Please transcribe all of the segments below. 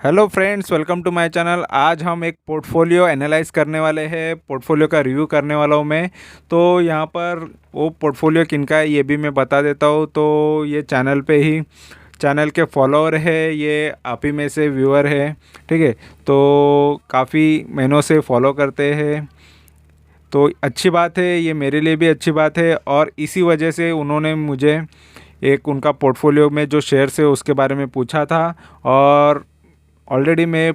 Hello friends, welcome to my channel. आज हम एक पोर्टफोलियो एनालाइज करने वाले हैं। पोर्टफोलियो का रिव्यू करने वाला हूँ मैं। तो यहाँ पर वो पोर्टफोलियो किनका है ये भी मैं बता देता हूँ। तो ये चैनल पे ही चैनल के फॉलोअर है, ये आप ही में से व्यूअर है। ठीक है, तो काफ़ी महीनों से फॉलो करते हैं, तो अच्छी बात है, ये मेरे लिए भी अच्छी बात है। और इसी वजह से उन्होंने मुझे एक उनका पोर्टफोलियो में जो शेयर्स है उसके बारे में पूछा था। और ऑलरेडी मैं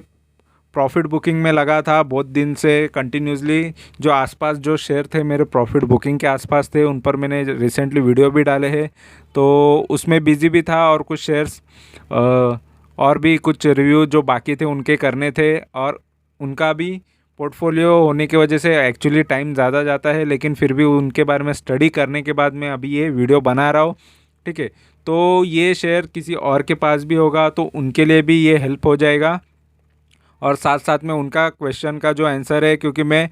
प्रॉफिट बुकिंग में लगा था बहुत दिन से कंटिन्यूसली। जो आसपास जो शेयर थे मेरे प्रॉफिट बुकिंग के आसपास थे, उन पर मैंने रिसेंटली वीडियो भी डाले हैं। तो उसमें बिजी भी था और कुछ शेयर्स और भी कुछ रिव्यू जो बाकी थे उनके करने थे। और उनका भी पोर्टफोलियो होने की वजह से एक्चुअली टाइम ज़्यादा जाता है, लेकिन फिर भी उनके बारे में स्टडी करने के बाद मैं अभी ये वीडियो बना रहा हूँ। ठीक है, तो ये शेयर किसी और के पास भी होगा तो उनके लिए भी ये हेल्प हो जाएगा। और साथ साथ में उनका क्वेश्चन का जो आंसर है, क्योंकि मैं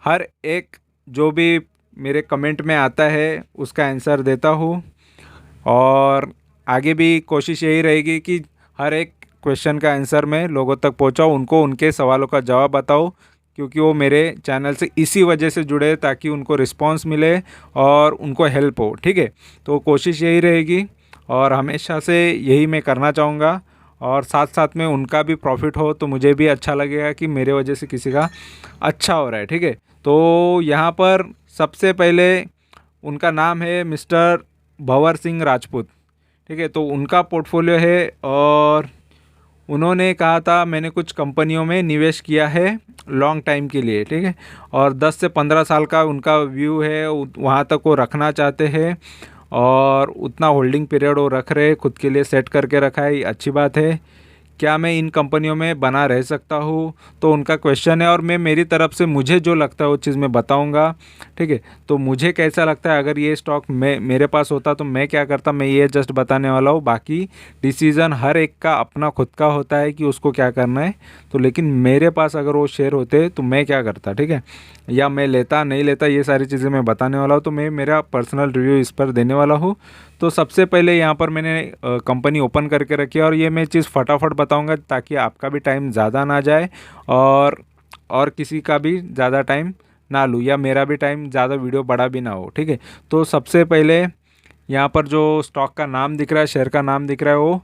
हर एक जो भी मेरे कमेंट में आता है उसका आंसर देता हूँ। और आगे भी कोशिश यही रहेगी कि हर एक क्वेश्चन का आंसर मैं लोगों तक पहुँचाऊँ, उनको उनके सवालों का जवाब बताऊँ, क्योंकि वो मेरे चैनल से इसी वजह से जुड़े ताकि उनको रिस्पांस मिले और उनको हेल्प हो। ठीक है, तो कोशिश यही रहेगी और हमेशा से यही मैं करना चाहूँगा। और साथ साथ में उनका भी प्रॉफिट हो तो मुझे भी अच्छा लगेगा कि मेरे वजह से किसी का अच्छा हो रहा है। ठीक है, तो यहाँ पर सबसे पहले उनका नाम है मिस्टर भंवर सिंह राजपूत। ठीक है, तो उनका पोर्टफोलियो है और उन्होंने कहा था मैंने कुछ कंपनियों में निवेश किया है लॉन्ग टाइम के लिए। ठीक है, और 10 से 15 साल का उनका व्यू है, वहाँ तक वो रखना चाहते हैं। और उतना होल्डिंग पीरियड वो रख रहे, खुद के लिए सेट करके रखा है, ये अच्छी बात है। क्या मैं इन कंपनियों में बना रह सकता हूँ, तो उनका क्वेश्चन है। और मैं मेरी तरफ से मुझे जो लगता है वो चीज़ मैं बताऊँगा। ठीक है, तो मुझे कैसा लगता है, अगर ये स्टॉक मेरे पास होता तो मैं क्या करता, मैं ये जस्ट बताने वाला हूँ। बाकी डिसीज़न हर एक का अपना खुद का होता है कि उसको क्या करना है। तो लेकिन मेरे पास अगर वो शेयर होते तो मैं क्या करता, ठीक है, या मैं लेता नहीं लेता, ये सारी चीज़ें मैं बताने वाला हूँ। तो मैं मेरा पर्सनल रिव्यू इस पर देने वाला हूँ। तो सबसे पहले यहाँ पर मैंने कंपनी ओपन करके रखी है और ये मैं चीज़ फटाफट बताऊँगा ताकि आपका भी टाइम ज़्यादा ना जाए और किसी का भी ज़्यादा टाइम ना लूँ, या मेरा भी टाइम ज़्यादा वीडियो बड़ा भी ना हो। ठीक है, तो सबसे पहले यहाँ पर जो स्टॉक का नाम दिख रहा है, शेयर का नाम दिख रहा है, वो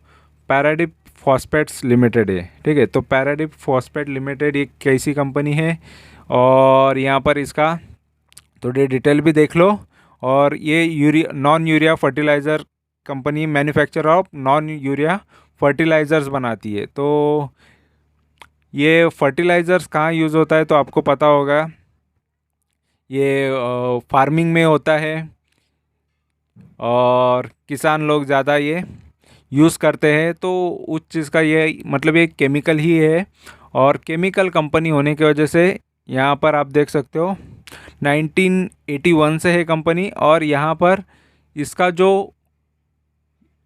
पैराडिप फॉस्फेट्स लिमिटेड है। ठीक है, तो पैराडिप फॉस्फेट लिमिटेड ये कैसी कंपनी है, और यहाँ पर इसका थोड़ी डिटेल भी देख लो। और ये non urea fertiliser company, manufacture of non urea fertilisers बनाती है। तो ये फर्टिलाइज़र्स कहाँ यूज़ होता है तो आपको पता होगा, ये फार्मिंग में होता है और किसान लोग ज़्यादा ये यूज़ करते हैं। तो उस चीज़ का ये मतलब एक केमिकल ही है, और केमिकल कंपनी होने की वजह से यहाँ पर आप देख सकते हो 1981 से है कंपनी। और यहाँ पर इसका जो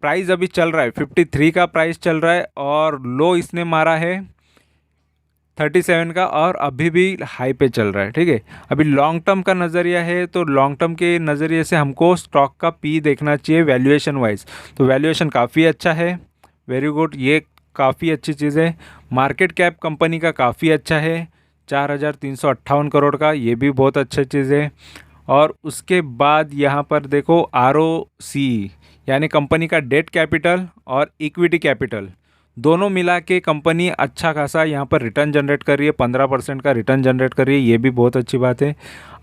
प्राइस अभी चल रहा है 53 का प्राइस चल रहा है, और लो इसने मारा है 37 का, और अभी भी हाई पे चल रहा है। ठीक है, अभी लॉन्ग टर्म का नज़रिया है, तो लॉन्ग टर्म के नज़रिए से हमको स्टॉक का पी देखना चाहिए वैल्यूएशन वाइज। तो वैल्यूएशन काफ़ी अच्छा है, वेरी गुड, ये काफ़ी अच्छी चीज़ है। मार्केट कैप कंपनी का काफ़ी अच्छा है, 4,358 करोड़ का, ये भी बहुत अच्छा चीज़ है। और उसके बाद यहाँ पर देखो ROC, यानी कंपनी का डेट कैपिटल और इक्विटी कैपिटल दोनों मिला के कंपनी अच्छा खासा यहाँ पर रिटर्न जनरेट कर रही है, 15% का रिटर्न जनरेट कर रही है, ये भी बहुत अच्छी बात है।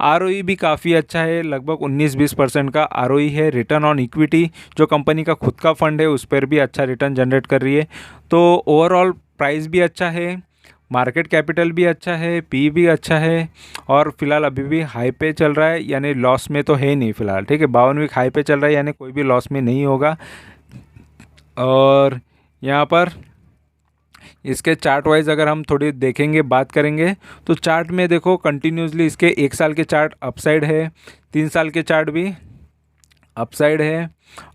ROE भी काफ़ी अच्छा है, लगभग 19-20% का ROE है। रिटर्न ऑन इक्विटी जो कंपनी का खुद का फंड है उस पर भी अच्छा रिटर्न जनरेट कर रही है। तो ओवरऑल प्राइस भी अच्छा है, मार्केट कैपिटल भी अच्छा है, पी भी अच्छा है, और फिलहाल अभी भी हाई पे चल रहा है, यानी लॉस में तो है नहीं फिलहाल। ठीक है, 52 वीक हाई पे चल रहा है, यानी कोई भी लॉस में नहीं होगा। और यहाँ पर इसके चार्ट वाइज अगर हम थोड़ी देखेंगे, बात करेंगे, तो चार्ट में देखो कंटिन्यूसली इसके 1 साल के चार्ट अपसाइड है, 3 साल के चार्ट भी अपसाइड है,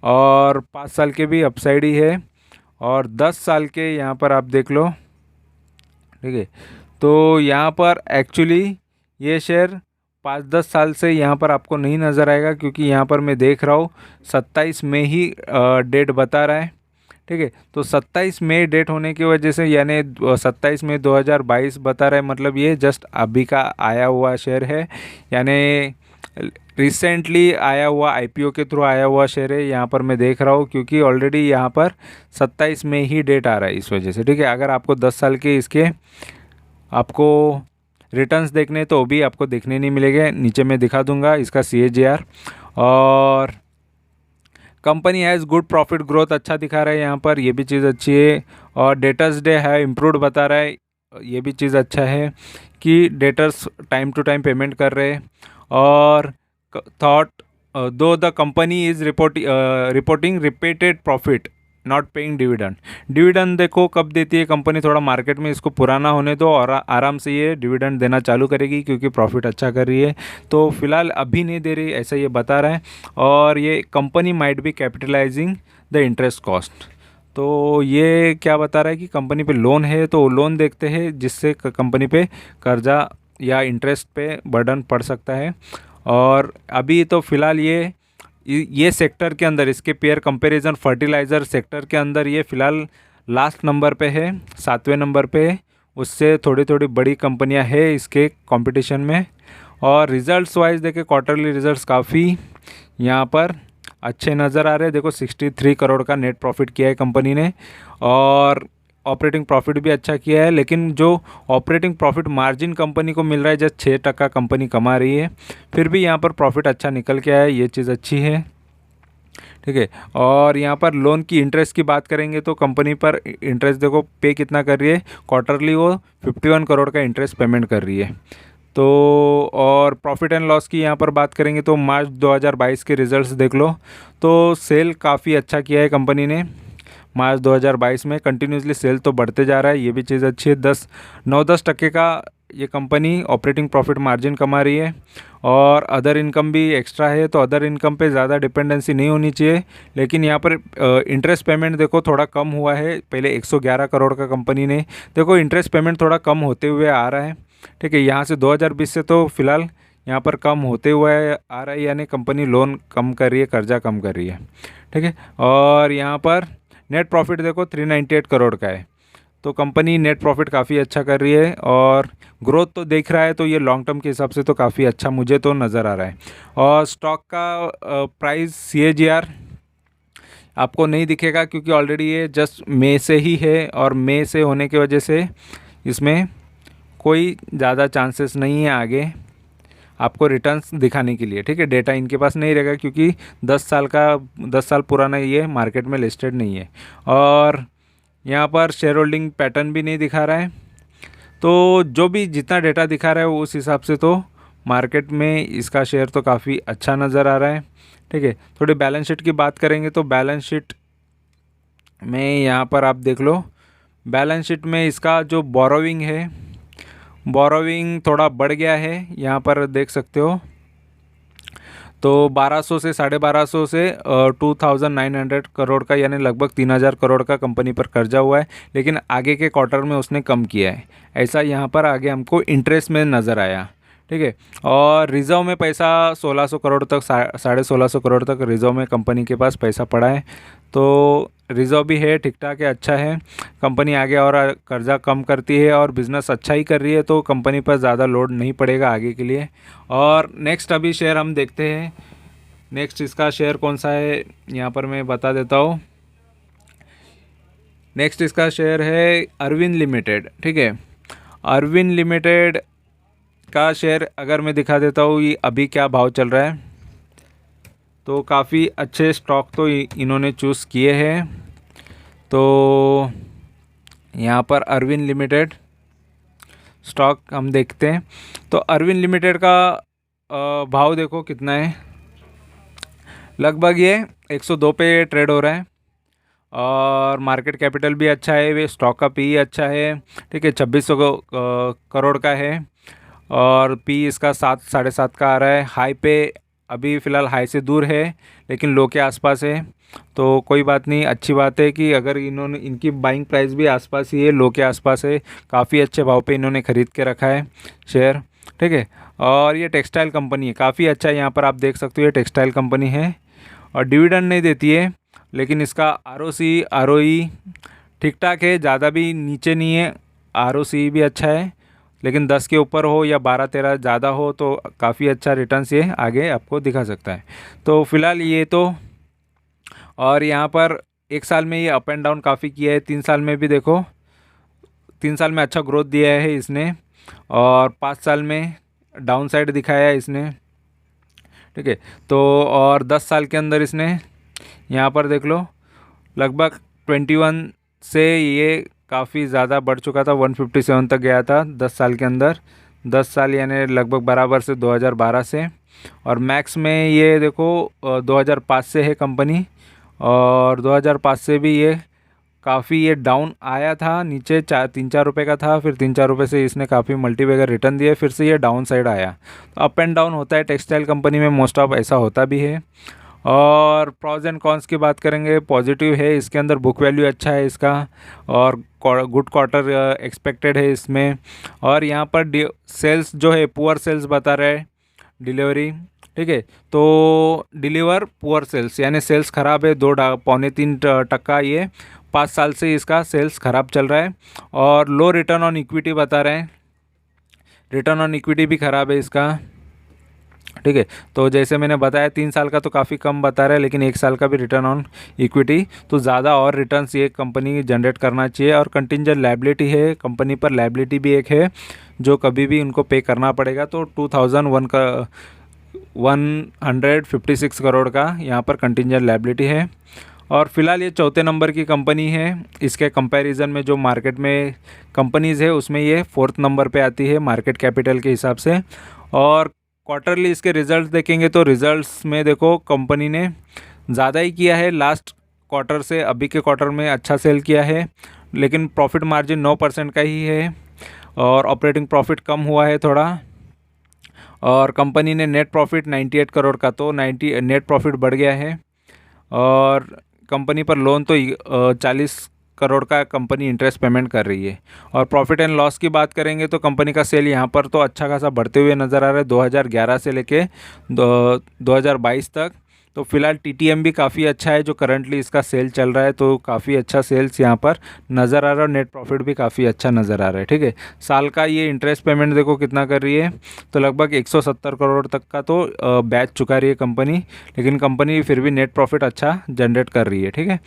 और 5 साल के भी अपसाइड ही है, और 10 साल के यहाँ पर आप देख लो। ठीक है, तो यहाँ पर एक्चुअली ये शेयर 5-10 साल से यहाँ पर आपको नहीं नज़र आएगा, क्योंकि यहाँ पर मैं देख रहा हूँ 27 में ही डेट बता रहा है। ठीक ठीक है। तो 27 मई डेट होने की वजह से, यानी 27 मई 2022 बता रहा है, मतलब ये जस्ट अभी का आया हुआ शेयर है, यानी रिसेंटली आया हुआ आईपीओ के थ्रू आया हुआ शेयर है। यहाँ पर मैं देख रहा हूँ क्योंकि ऑलरेडी यहाँ पर 27 में ही डेट आ रहा है इस वजह से, ठीक है। अगर आपको 10 साल के इसके आपको रिटर्न्स देखने तो भी आपको देखने नहीं मिलेंगे, नीचे मैं दिखा दूंगा इसका CAGR। और company has good profit growth अच्छा दिखा रहा है यहाँ पर, ये भी चीज़ अच्छी है। और डेटर्स डे है इम्प्रूव्ड बता रहा है, ये भी चीज़ अच्छा है कि debtors time to time payment कर रहे हैं। और though the company is reporting repeated profit not paying dividend. Dividend देखो कब देती है कंपनी, थोड़ा मार्केट में इसको पुराना होने दो और आराम से ये डिविडेंड देना चालू करेगी क्योंकि प्रॉफिट अच्छा कर रही है। तो फिलहाल अभी नहीं दे रही, ऐसा ये बता रहा है। और ये company might be capitalising the interest cost. तो ये क्या बता रहा है कि कंपनी पे लोन है, तो लोन देखते हैं जिससे कंपनी पे कर्जा या इंटरेस्ट पे बर्डन पड़ सकता है। और अभी तो फ़िलहाल ये सेक्टर के अंदर, इसके पेयर कंपैरिजन फर्टिलाइज़र सेक्टर के अंदर ये फ़िलहाल लास्ट नंबर पे है, 7वें नंबर पे है। उससे थोड़ी थोड़ी बड़ी कंपनियां है इसके कंपटीशन में। और रिज़ल्ट्स वाइज देखें, क्वार्टरली रिज़ल्ट्स काफ़ी यहाँ पर अच्छे नज़र आ रहे हैं। देखो 63 करोड़ का नेट प्रॉफिट किया है कंपनी ने, और ऑपरेटिंग प्रॉफिट भी अच्छा किया है। लेकिन जो ऑपरेटिंग प्रॉफिट मार्जिन कंपनी को मिल रहा है, जस्ट 6% कंपनी कमा रही है, फिर भी यहाँ पर प्रॉफिट अच्छा निकल के आया है, ये चीज़ अच्छी है, ठीक है। और यहाँ पर लोन की इंटरेस्ट की बात करेंगे तो कंपनी पर इंटरेस्ट देखो पे कितना कर रही है, क्वार्टरली वो 51 करोड़ का इंटरेस्ट पेमेंट कर रही है। तो और प्रॉफिट एंड लॉस की यहाँ पर बात करेंगे तो मार्च 2022 के रिजल्ट्स देख लो, तो सेल काफ़ी अच्छा किया है कंपनी ने मार्च 2022 में। कंटिन्यूसली सेल तो बढ़ते जा रहा है, ये भी चीज़ अच्छी है। 9-10% का ये कंपनी ऑपरेटिंग प्रॉफिट मार्जिन कमा रही है। और अदर इनकम भी एक्स्ट्रा है, तो अदर इनकम पे ज़्यादा डिपेंडेंसी नहीं होनी चाहिए। लेकिन यहाँ पर इंटरेस्ट पेमेंट देखो थोड़ा कम हुआ है, पहले 111 करोड़ का कंपनी ने, देखो इंटरेस्ट पेमेंट थोड़ा कम होते हुए आ रहा है, ठीक है। यहाँ से 2020 से तो फिलहाल यहाँ पर कम होते हुए आ रहा है, यानी कंपनी लोन कम कर रही है, कर्जा कम कर रही है, ठीक है। और यहाँ पर नेट प्रॉफिट देखो 398 करोड़ का है, तो कंपनी नेट प्रॉफिट काफ़ी अच्छा कर रही है। और ग्रोथ तो देख रहा है, तो ये लॉन्ग टर्म के हिसाब से तो काफ़ी अच्छा मुझे तो नज़र आ रहा है। और स्टॉक का प्राइस CAGR आपको नहीं दिखेगा क्योंकि ऑलरेडी ये जस्ट मई से ही है, और मई से होने की वजह से इसमें कोई ज़्यादा चांसेस नहीं है आगे आपको रिटर्न्स दिखाने के लिए, ठीक है। डेटा इनके पास नहीं रहेगा क्योंकि 10 साल पुराना ये मार्केट में लिस्टेड नहीं है। और यहाँ पर शेयर होल्डिंग पैटर्न भी नहीं दिखा रहा है, तो जो भी जितना डेटा दिखा रहा है उस हिसाब से तो मार्केट में इसका शेयर तो काफ़ी अच्छा नज़र आ रहा है, ठीक है। थोड़ी बैलेंस शीट की बात करेंगे तो बैलेंस शीट में यहाँ पर आप देख लो, बैलेंस शीट में इसका जो बोरोविंग है, बोरोविंग थोड़ा बढ़ गया है, यहाँ पर देख सकते हो। तो 1200 से 1250 से 2900 करोड़ का, यानी लगभग 3000 करोड़ का कंपनी पर कर्जा हुआ है। लेकिन आगे के क्वार्टर में उसने कम किया है, ऐसा यहाँ पर आगे हमको इंटरेस्ट में नज़र आया, ठीक है। और रिज़र्व में पैसा 1600 करोड़ तक, 1650 करोड़ तक रिज़र्व में कंपनी के पास पैसा पड़ा है। तो रिज़र्व भी है, ठीक ठाक है, अच्छा है। कंपनी आगे और कर्जा कम करती है और बिज़नेस अच्छा ही कर रही है, तो कंपनी पर ज़्यादा लोड नहीं पड़ेगा आगे के लिए। और नेक्स्ट अभी शेयर हम देखते हैं, नेक्स्ट इसका शेयर कौन सा है यहाँ पर मैं बता देता हूँ। नेक्स्ट इसका शेयर है अरविंद लिमिटेड, ठीक है। अरविंद लिमिटेड का शेयर अगर मैं दिखा देता हूँ ये अभी क्या भाव चल रहा है, तो काफ़ी अच्छे स्टॉक तो इन्होंने चूज़ किए हैं। तो यहाँ पर अरविंद लिमिटेड स्टॉक हम देखते हैं, तो अरविंद लिमिटेड का भाव देखो कितना है, लगभग ये 102 पे ट्रेड हो रहा है। और मार्केट कैपिटल भी अच्छा है, वे स्टॉक का पी अच्छा है, ठीक है, 2600 करोड़ का है। और पी इसका 7 7.5 का आ रहा है। हाई पे अभी फ़िलहाल हाई से दूर है लेकिन लो के आसपास है, तो कोई बात नहीं, अच्छी बात है कि अगर इन्होंने, इनकी बाइंग प्राइस भी आसपास ही है, लो के आसपास है, काफ़ी अच्छे भाव पे इन्होंने ख़रीद के रखा है शेयर, ठीक है। और ये टेक्सटाइल कंपनी है, काफ़ी अच्छा है, यहाँ पर आप देख सकते हो ये टेक्सटाइल कंपनी है और डिविडेंड नहीं देती है। लेकिन इसका ROE ठीक ठाक है, ज़्यादा भी नीचे नहीं है, ROC भी अच्छा है, लेकिन 10 के ऊपर हो या 12-13 ज़्यादा हो तो काफ़ी अच्छा रिटर्न्स ये आगे आपको दिखा सकता है। तो फिलहाल ये तो, और यहाँ पर 1 साल में ये अप एंड डाउन काफ़ी किया है, 3 साल में भी देखो, 3 साल में अच्छा ग्रोथ दिया है इसने, और 5 साल में डाउन साइड दिखाया है इसने, ठीक है। तो और 10 साल के अंदर इसने यहाँ पर देख लो लगभग 21 से ये काफ़ी ज़्यादा बढ़ चुका था, 157 तक गया था 10 साल के अंदर, 10 साल यानी लगभग बराबर से 2012 से। और मैक्स में ये देखो 2005 से है कंपनी, और 2005 से भी ये काफ़ी ये डाउन आया था, नीचे 3-4 रुपये का था, फिर 3-4 रुपये से इसने काफ़ी मल्टीबैगर रिटर्न दिए, फिर से ये डाउन साइड आया। तो अप एंड डाउन होता है टेक्सटाइल कंपनी में, मोस्ट ऑफ ऐसा होता भी है। और प्रोज एंड कॉन्स की बात करेंगे, पॉजिटिव है इसके अंदर, बुक वैल्यू अच्छा है इसका, और गुड क्वार्टर एक्सपेक्टेड है इसमें। और यहाँ पर सेल्स जो है पुअर सेल्स बता रहे हैं, डिलीवरी, ठीक है। तो डिलीवर पुअर सेल्स यानी सेल्स ख़राब है, 2.25-3% ये 5 साल से इसका सेल्स ख़राब चल रहा है। और लो रिटर्न ऑन इक्विटी बता रहे हैं, रिटर्न ऑन इक्विटी भी ख़राब है इसका, ठीक है। तो जैसे मैंने बताया 3 साल का तो काफ़ी कम बता रहा है, लेकिन 1 साल का भी रिटर्न ऑन इक्विटी तो ज़्यादा और रिटर्न्स ये कंपनी जनरेट करना चाहिए। और कंटिंजेंट लायबिलिटी है कंपनी पर, लायबिलिटी भी एक है जो कभी भी उनको पे करना पड़ेगा। तो 2001 का 156 करोड़ का यहाँ पर कंटिंजेंट लायबिलिटी है। और फिलहाल ये चौथे नंबर की कंपनी है, इसके कंपैरिजन में जो मार्केट में कंपनीज़ है उसमें ये 4th नंबर पे आती है मार्केट कैपिटल के हिसाब से। और क्वार्टरली इसके रिजल्ट्स देखेंगे तो रिजल्ट्स में देखो कंपनी ने ज़्यादा ही किया है लास्ट क्वार्टर से, अभी के क्वार्टर में अच्छा सेल किया है, लेकिन प्रॉफिट मार्जिन 9% का ही है, और ऑपरेटिंग प्रॉफिट कम हुआ है थोड़ा। और कंपनी ने नेट प्रॉफिट 98 करोड़ का, तो 90 नेट प्रॉफिट बढ़ गया है। और कंपनी पर लोन तो 40 करोड़ का कंपनी इंटरेस्ट पेमेंट कर रही है। और प्रॉफिट एंड लॉस की बात करेंगे तो कंपनी का सेल यहाँ पर तो अच्छा खासा बढ़ते हुए नज़र आ रहा है 2011 से लेके 2022 तक। तो फिलहाल TTM भी काफ़ी अच्छा है जो करंटली इसका सेल चल रहा है, तो काफ़ी अच्छा सेल्स यहाँ पर नज़र आ रहा है, और नेट प्रॉफिट भी काफ़ी अच्छा नज़र आ रहा है, ठीक है। साल का ये इंटरेस्ट पेमेंट देखो कितना कर रही है, तो लगभग 170 करोड़ तक का तो बैच चुका रही है कंपनी, लेकिन कंपनी फिर भी नेट प्रॉफिट अच्छा जनरेट कर रही है, ठीक है।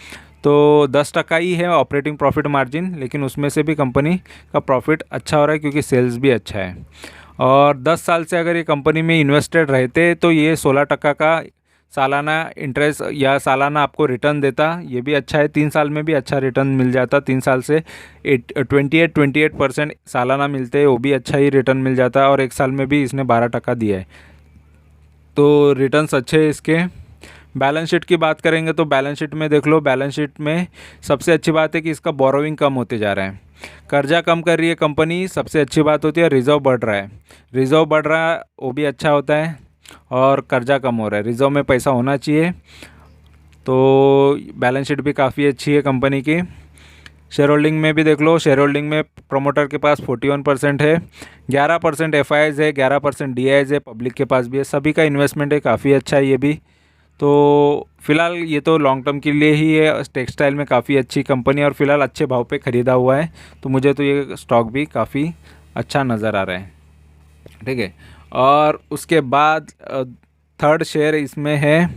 तो 10% ही है ऑपरेटिंग प्रॉफिट मार्जिन, लेकिन उसमें से भी कंपनी का प्रॉफिट अच्छा हो रहा है क्योंकि सेल्स भी अच्छा है। और 10 साल से अगर ये कंपनी में इन्वेस्टेड रहते तो ये 16% का सालाना इंटरेस्ट या सालाना आपको रिटर्न देता, ये भी अच्छा है। 3 साल में भी अच्छा रिटर्न मिल जाता, 3 साल से 28% सालाना मिलते हैं, वो भी अच्छा ही रिटर्न मिल जाता है। और 1 साल में भी इसने 12% दिया है, तो रिटर्न्स अच्छे हैं इसके। बैलेंस शीट की बात करेंगे तो बैलेंस शीट में देख लो, बैलेंस शीट में सबसे अच्छी बात है कि इसका बोरोइंग कम होते जा रहा है, कर्जा कम कर रही है कंपनी, सबसे अच्छी बात होती है। रिज़र्व बढ़ रहा है, रिज़र्व बढ़ रहा है वो भी अच्छा होता है, और कर्जा कम हो रहा है, रिज़र्व में पैसा होना चाहिए। तो बैलेंस शीट भी काफ़ी अच्छी है कंपनी की। शेयर होल्डिंग में भी देख लो, शेयर होल्डिंग में प्रोमोटर के पास 41% है, 11% FIIs है, 11% DIs है, पब्लिक के पास भी है, सभी का इन्वेस्टमेंट है, काफ़ी अच्छा है ये भी। तो फिलहाल ये तो लॉन्ग टर्म के लिए ही है, टेक्सटाइल में काफ़ी अच्छी कंपनी और फिलहाल अच्छे भाव पे ख़रीदा हुआ है, तो मुझे तो ये स्टॉक भी काफ़ी अच्छा नज़र आ रहा है, ठीक है। और उसके बाद थर्ड शेयर इसमें है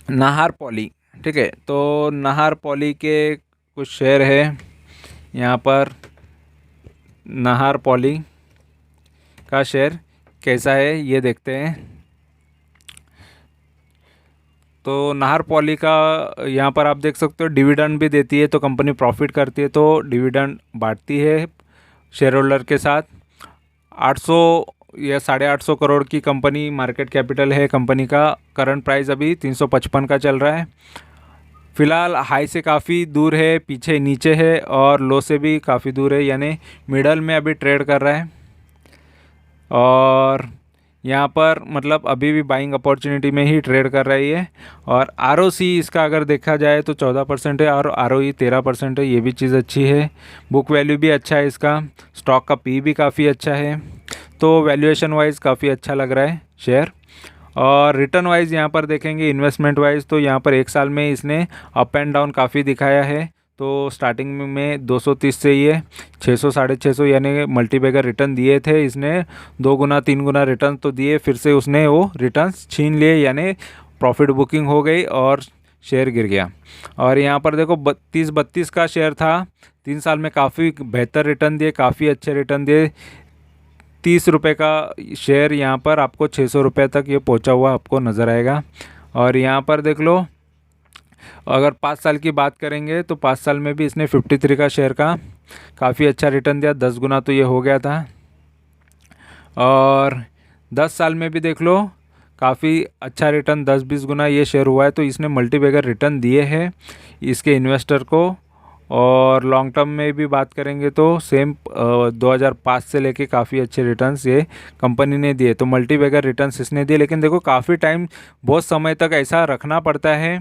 नाहर पॉली, ठीक है। तो नाहर पॉली के कुछ शेयर है यहाँ पर, नाहर पॉली का शेयर कैसा है ये देखते हैं। तो नाहर पॉली का यहाँ पर आप देख सकते हो डिविडेंड भी देती है, तो कंपनी प्रॉफिट करती है तो डिविडेंड बांटती है शेयर होल्डर के साथ। 800 या 850 करोड़ की कंपनी मार्केट कैपिटल है कंपनी का, करंट प्राइस अभी 355 का चल रहा है। फ़िलहाल हाई से काफ़ी दूर है, पीछे नीचे है, और लो से भी काफ़ी दूर है, यानी मिडल में अभी ट्रेड कर रहा है। और यहाँ पर मतलब अभी भी बाइंग अपॉर्चुनिटी में ही ट्रेड कर रही है। और ROC इसका अगर देखा जाए तो 14% है, और ROE 13% है, ये भी चीज़ अच्छी है। बुक वैल्यू भी अच्छा है इसका, स्टॉक का P भी काफ़ी अच्छा है, तो वैल्यूएशन वाइज काफ़ी अच्छा लग रहा है शेयर। और रिटर्न वाइज यहाँ पर देखेंगे इन्वेस्टमेंट वाइज, तो यहाँ पर एक साल में इसने अप एंड डाउन काफ़ी दिखाया है। तो स्टार्टिंग में 230 से ये 600 650 यानी मल्टीबैगर रिटर्न दिए थे इसने, 2 गुना 3 गुना रिटर्न तो दिए, फिर से उसने वो रिटर्न्स छीन लिए यानी प्रॉफिट बुकिंग हो गई और शेयर गिर गया। और यहाँ पर देखो 32 का शेयर था, 3 साल में काफ़ी बेहतर रिटर्न दिए, काफ़ी अच्छे रिटर्न दिए। 30 रुपये का शेयर यहाँ पर आपको 600 रुपये तक ये पहुँचा हुआ आपको नज़र आएगा। और यहाँ पर देख लो, अगर 5 साल की बात करेंगे तो 5 साल में भी इसने 53 का शेयर का काफ़ी अच्छा रिटर्न दिया, 10 गुना तो ये हो गया था। और 10 साल में भी देख लो काफ़ी अच्छा रिटर्न, 10-20 गुना ये शेयर हुआ है। तो इसने मल्टीबैगर रिटर्न दिए हैं इसके इन्वेस्टर को। और लॉन्ग टर्म में भी बात करेंगे तो सेम 2005 से लेके काफ़ी अच्छे रिटर्न्स ये कंपनी ने दिए। तो मल्टीबैगर रिटर्न्स इसने दिए, लेकिन देखो काफ़ी टाइम, बहुत समय तक ऐसा रखना पड़ता है।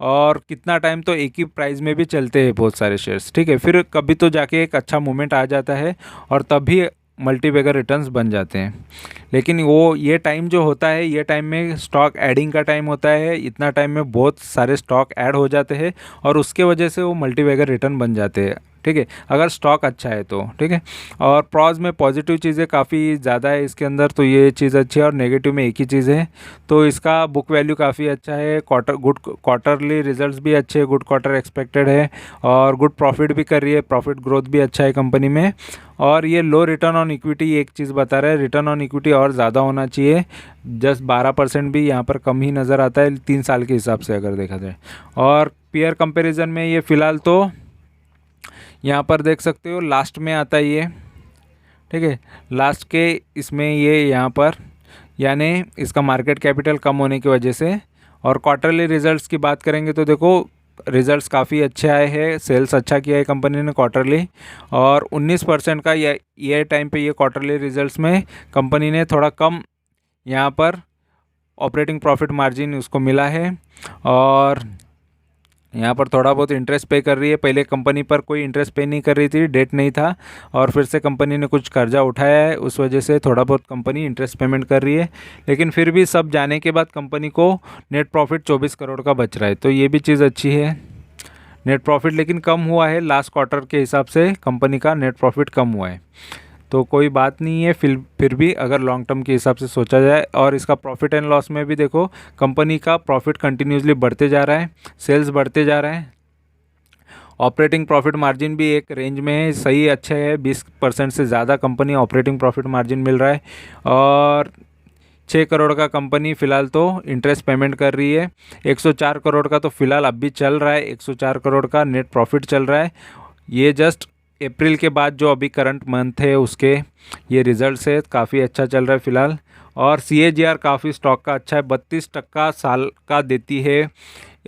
और कितना टाइम तो एक ही प्राइस में भी चलते हैं बहुत सारे शेयर्स, ठीक है। फिर कभी तो जाके एक अच्छा मोमेंट आ जाता है और तभी मल्टीबैगर रिटर्न्स बन जाते हैं। लेकिन वो ये टाइम जो होता है, ये टाइम में स्टॉक ऐडिंग का टाइम होता है, इतना टाइम में बहुत सारे स्टॉक ऐड हो जाते हैं और उसके वजह से वो मल्टीबैगर रिटर्न बन जाते हैं, ठीक है, अगर स्टॉक अच्छा है तो, ठीक है। और प्रॉज में पॉजिटिव चीज़ें काफ़ी ज़्यादा है इसके अंदर, तो ये चीज़ अच्छी है। और नेगेटिव में एक ही चीज़ है, तो इसका बुक वैल्यू काफ़ी अच्छा है, क्वार्टरली रिजल्ट्स भी अच्छे, गुड क्वार्टर एक्सपेक्टेड है और गुड प्रॉफिट भी कर रही है, प्रॉफिट ग्रोथ भी अच्छा है कंपनी में। और ये लो रिटर्न ऑन इक्विटी एक चीज़ बता रहा है, रिटर्न ऑन इक्विटी और ज़्यादा होना चाहिए, जस्ट 12% भी यहाँ पर कम ही नज़र आता है 3 साल के हिसाब से अगर देखा जाए। और पीयर कंपैरिजन में ये फ़िलहाल तो यहाँ पर देख सकते हो लास्ट में आता है ये, ठीक है, लास्ट के इसमें ये यहाँ पर, यानी इसका मार्केट कैपिटल कम होने की वजह से। और क्वार्टरली रिजल्ट्स की बात करेंगे तो देखो रिजल्ट्स काफ़ी अच्छे आए हैं, सेल्स अच्छा किया है कंपनी ने क्वार्टरली। और 19% का ये टाइम पे ये क्वार्टरली रिजल्ट्स में कंपनी ने थोड़ा कम यहाँ पर ऑपरेटिंग प्रॉफिट मार्जिन उसको मिला है। और यहाँ पर थोड़ा बहुत इंटरेस्ट पे कर रही है, पहले कंपनी पर कोई इंटरेस्ट पे नहीं कर रही थी, डेट नहीं था, और फिर से कंपनी ने कुछ कर्जा उठाया है, उस वजह से थोड़ा बहुत कंपनी इंटरेस्ट पेमेंट कर रही है। लेकिन फिर भी सब जाने के बाद कंपनी को नेट प्रॉफिट 24 करोड़ का बच रहा है, तो ये भी चीज़ अच्छी है। नेट प्रॉफिट लेकिन कम हुआ है, लास्ट क्वार्टर के हिसाब से कंपनी का नेट प्रॉफिट कम हुआ है, तो कोई बात नहीं है फिर भी अगर लॉन्ग टर्म के हिसाब से सोचा जाए। और इसका प्रॉफिट एंड लॉस में भी देखो कंपनी का प्रॉफिट कंटिन्यूसली बढ़ते जा रहा है, सेल्स बढ़ते जा रहा है, ऑपरेटिंग प्रॉफिट मार्जिन भी एक रेंज में है, सही अच्छा है, 20% से ज़्यादा कंपनी ऑपरेटिंग प्रॉफिट मार्जिन मिल रहा है। और 6 करोड़ का कंपनी फ़िलहाल तो इंटरेस्ट पेमेंट कर रही है, 104 करोड़ का तो फ़िलहाल अभी चल रहा है, 104 करोड़ का नेट प्रॉफिट चल रहा है। ये जस्ट अप्रैल के बाद जो अभी करंट मंथ है उसके ये रिजल्ट्स है, काफ़ी अच्छा चल रहा है फ़िलहाल। और CAGR काफ़ी स्टॉक का अच्छा है, 32% साल का देती है।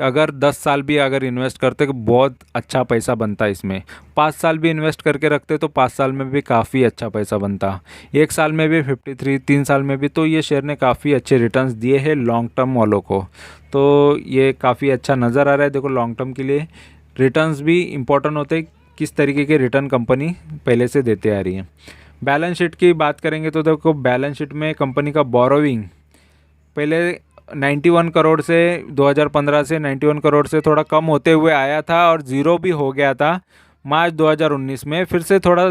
अगर 10 साल भी अगर इन्वेस्ट करते तो बहुत अच्छा पैसा बनता है इसमें, 5 साल भी इन्वेस्ट करके रखते तो 5 साल में भी काफ़ी अच्छा पैसा बनता, 1 साल में भी 53, 3 साल में भी। तो ये शेयर ने काफ़ी अच्छे रिटर्न्स दिए हैं लॉन्ग टर्म वालों को, तो ये काफ़ी अच्छा नज़र आ रहा है। देखो लॉन्ग टर्म के लिए रिटर्न्स भी इम्पोर्टेंट होते हैं, किस तरीके के रिटर्न कंपनी पहले से देते आ रही है। बैलेंस शीट की बात करेंगे तो देखो बैलेंस शीट में कंपनी का बोरोइंग पहले 91 करोड़ से 2015 से 91 करोड़ से थोड़ा कम होते हुए आया था और ज़ीरो भी हो गया था मार्च 2019 में। फिर से थोड़ा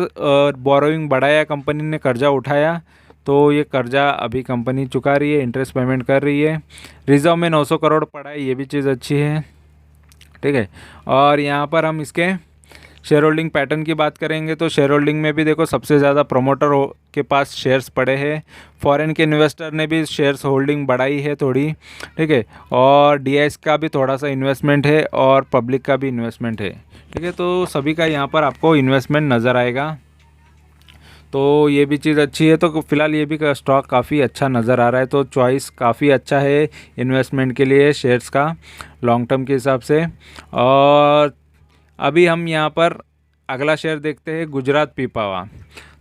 बोरोइंग बढ़ाया, कंपनी ने कर्जा उठाया, तो ये कर्जा अभी कंपनी चुका रही है, इंटरेस्ट पेमेंट कर रही है। रिजर्व में 900 करोड़ पड़ा है, ये भी चीज़ अच्छी है, ठीक है। और यहाँ पर हम इसके शेयर होल्डिंग पैटर्न की बात करेंगे तो शेयर होल्डिंग में भी देखो सबसे ज़्यादा प्रोमोटर के पास शेयर्स पड़े हैं, फॉरेन के इन्वेस्टर ने भी शेयर्स होल्डिंग बढ़ाई है थोड़ी, ठीक है। और DIS का भी थोड़ा सा इन्वेस्टमेंट है और पब्लिक का भी इन्वेस्टमेंट है, ठीक है। तो सभी का यहाँ पर आपको इन्वेस्टमेंट नज़र आएगा, तो ये भी चीज़ अच्छी है। तो फिलहाल ये भी स्टॉक काफ़ी अच्छा नज़र आ रहा है, तो चॉइस काफ़ी अच्छा है इन्वेस्टमेंट के लिए शेयर्स का लॉन्ग टर्म के हिसाब से। और अभी हम यहाँ पर अगला शेयर देखते हैं, गुजरात पिपावा।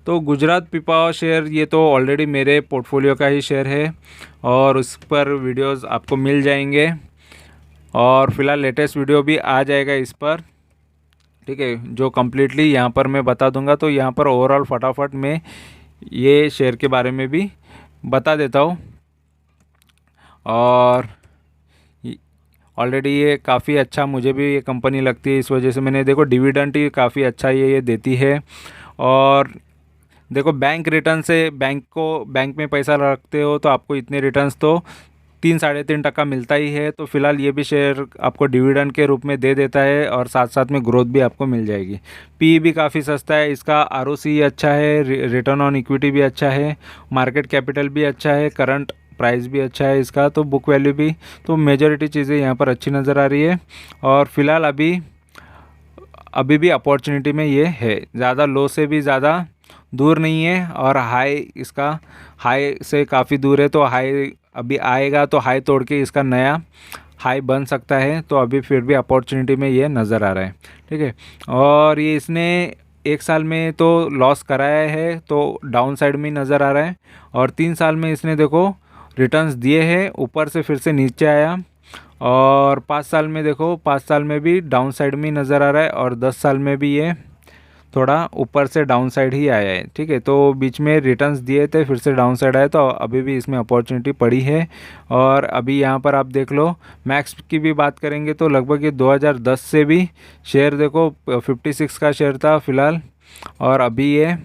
तो गुजरात पिपावा शेयर ये तो ऑलरेडी मेरे पोर्टफोलियो का ही शेयर है और उस पर वीडियोस आपको मिल जाएंगे और फिलहाल लेटेस्ट वीडियो भी आ जाएगा इस पर, ठीक है, जो कम्प्लीटली यहाँ पर मैं बता दूंगा। तो यहाँ पर ओवरऑल फटाफट मैं ये शेयर के बारे में भी बता देता हूँ। और ऑलरेडी ये काफ़ी अच्छा मुझे भी ये कंपनी लगती है, इस वजह से मैंने देखो डिविडेंड ही काफ़ी अच्छा ये देती है। और देखो बैंक रिटर्न से बैंक में पैसा रखते हो तो आपको इतने रिटर्न्स तो 3-3.5% मिलता ही है। तो फिलहाल ये भी शेयर आपको डिविडेंड के रूप में दे देता है और साथ साथ में ग्रोथ भी आपको मिल जाएगी। पी भी काफ़ी सस्ता है इसका, आरओसी अच्छा है, रिटर्न ऑन इक्विटी भी अच्छा है, मार्केट कैपिटल भी अच्छा है, करंट प्राइस भी अच्छा है इसका, तो बुक वैल्यू भी, तो मेजॉरिटी चीज़ें यहाँ पर अच्छी नज़र आ रही है। और फिलहाल अभी भी अपॉर्चुनिटी में ये है, ज़्यादा लो से भी ज़्यादा दूर नहीं है और इसका हाई से काफ़ी दूर है। तो हाई अभी आएगा तो हाई तोड़ के इसका नया हाई बन सकता है, तो अभी फिर भी अपॉर्चुनिटी में ये नज़र आ रहा है। ठीक है, और ये इसने 1 साल में तो लॉस कराया है तो डाउन साइड में ही नज़र आ रहा है, और 3 साल में इसने देखो रिटर्न्स दिए हैं, ऊपर से फिर से नीचे आया, और 5 साल में देखो 5 साल में भी डाउन साइड में ही नज़र आ रहा है, और 10 साल में भी ये थोड़ा ऊपर से डाउन साइड ही आया है। ठीक है, तो बीच में रिटर्न्स दिए थे फिर से डाउन साइड आया, तो अभी भी इसमें अपॉर्चुनिटी पड़ी है। और अभी यहाँ पर आप देख लो, मैक्स की भी बात करेंगे तो लगभग ये 2010 से भी शेयर देखो 56 का शेयर था फिलहाल, और अभी ये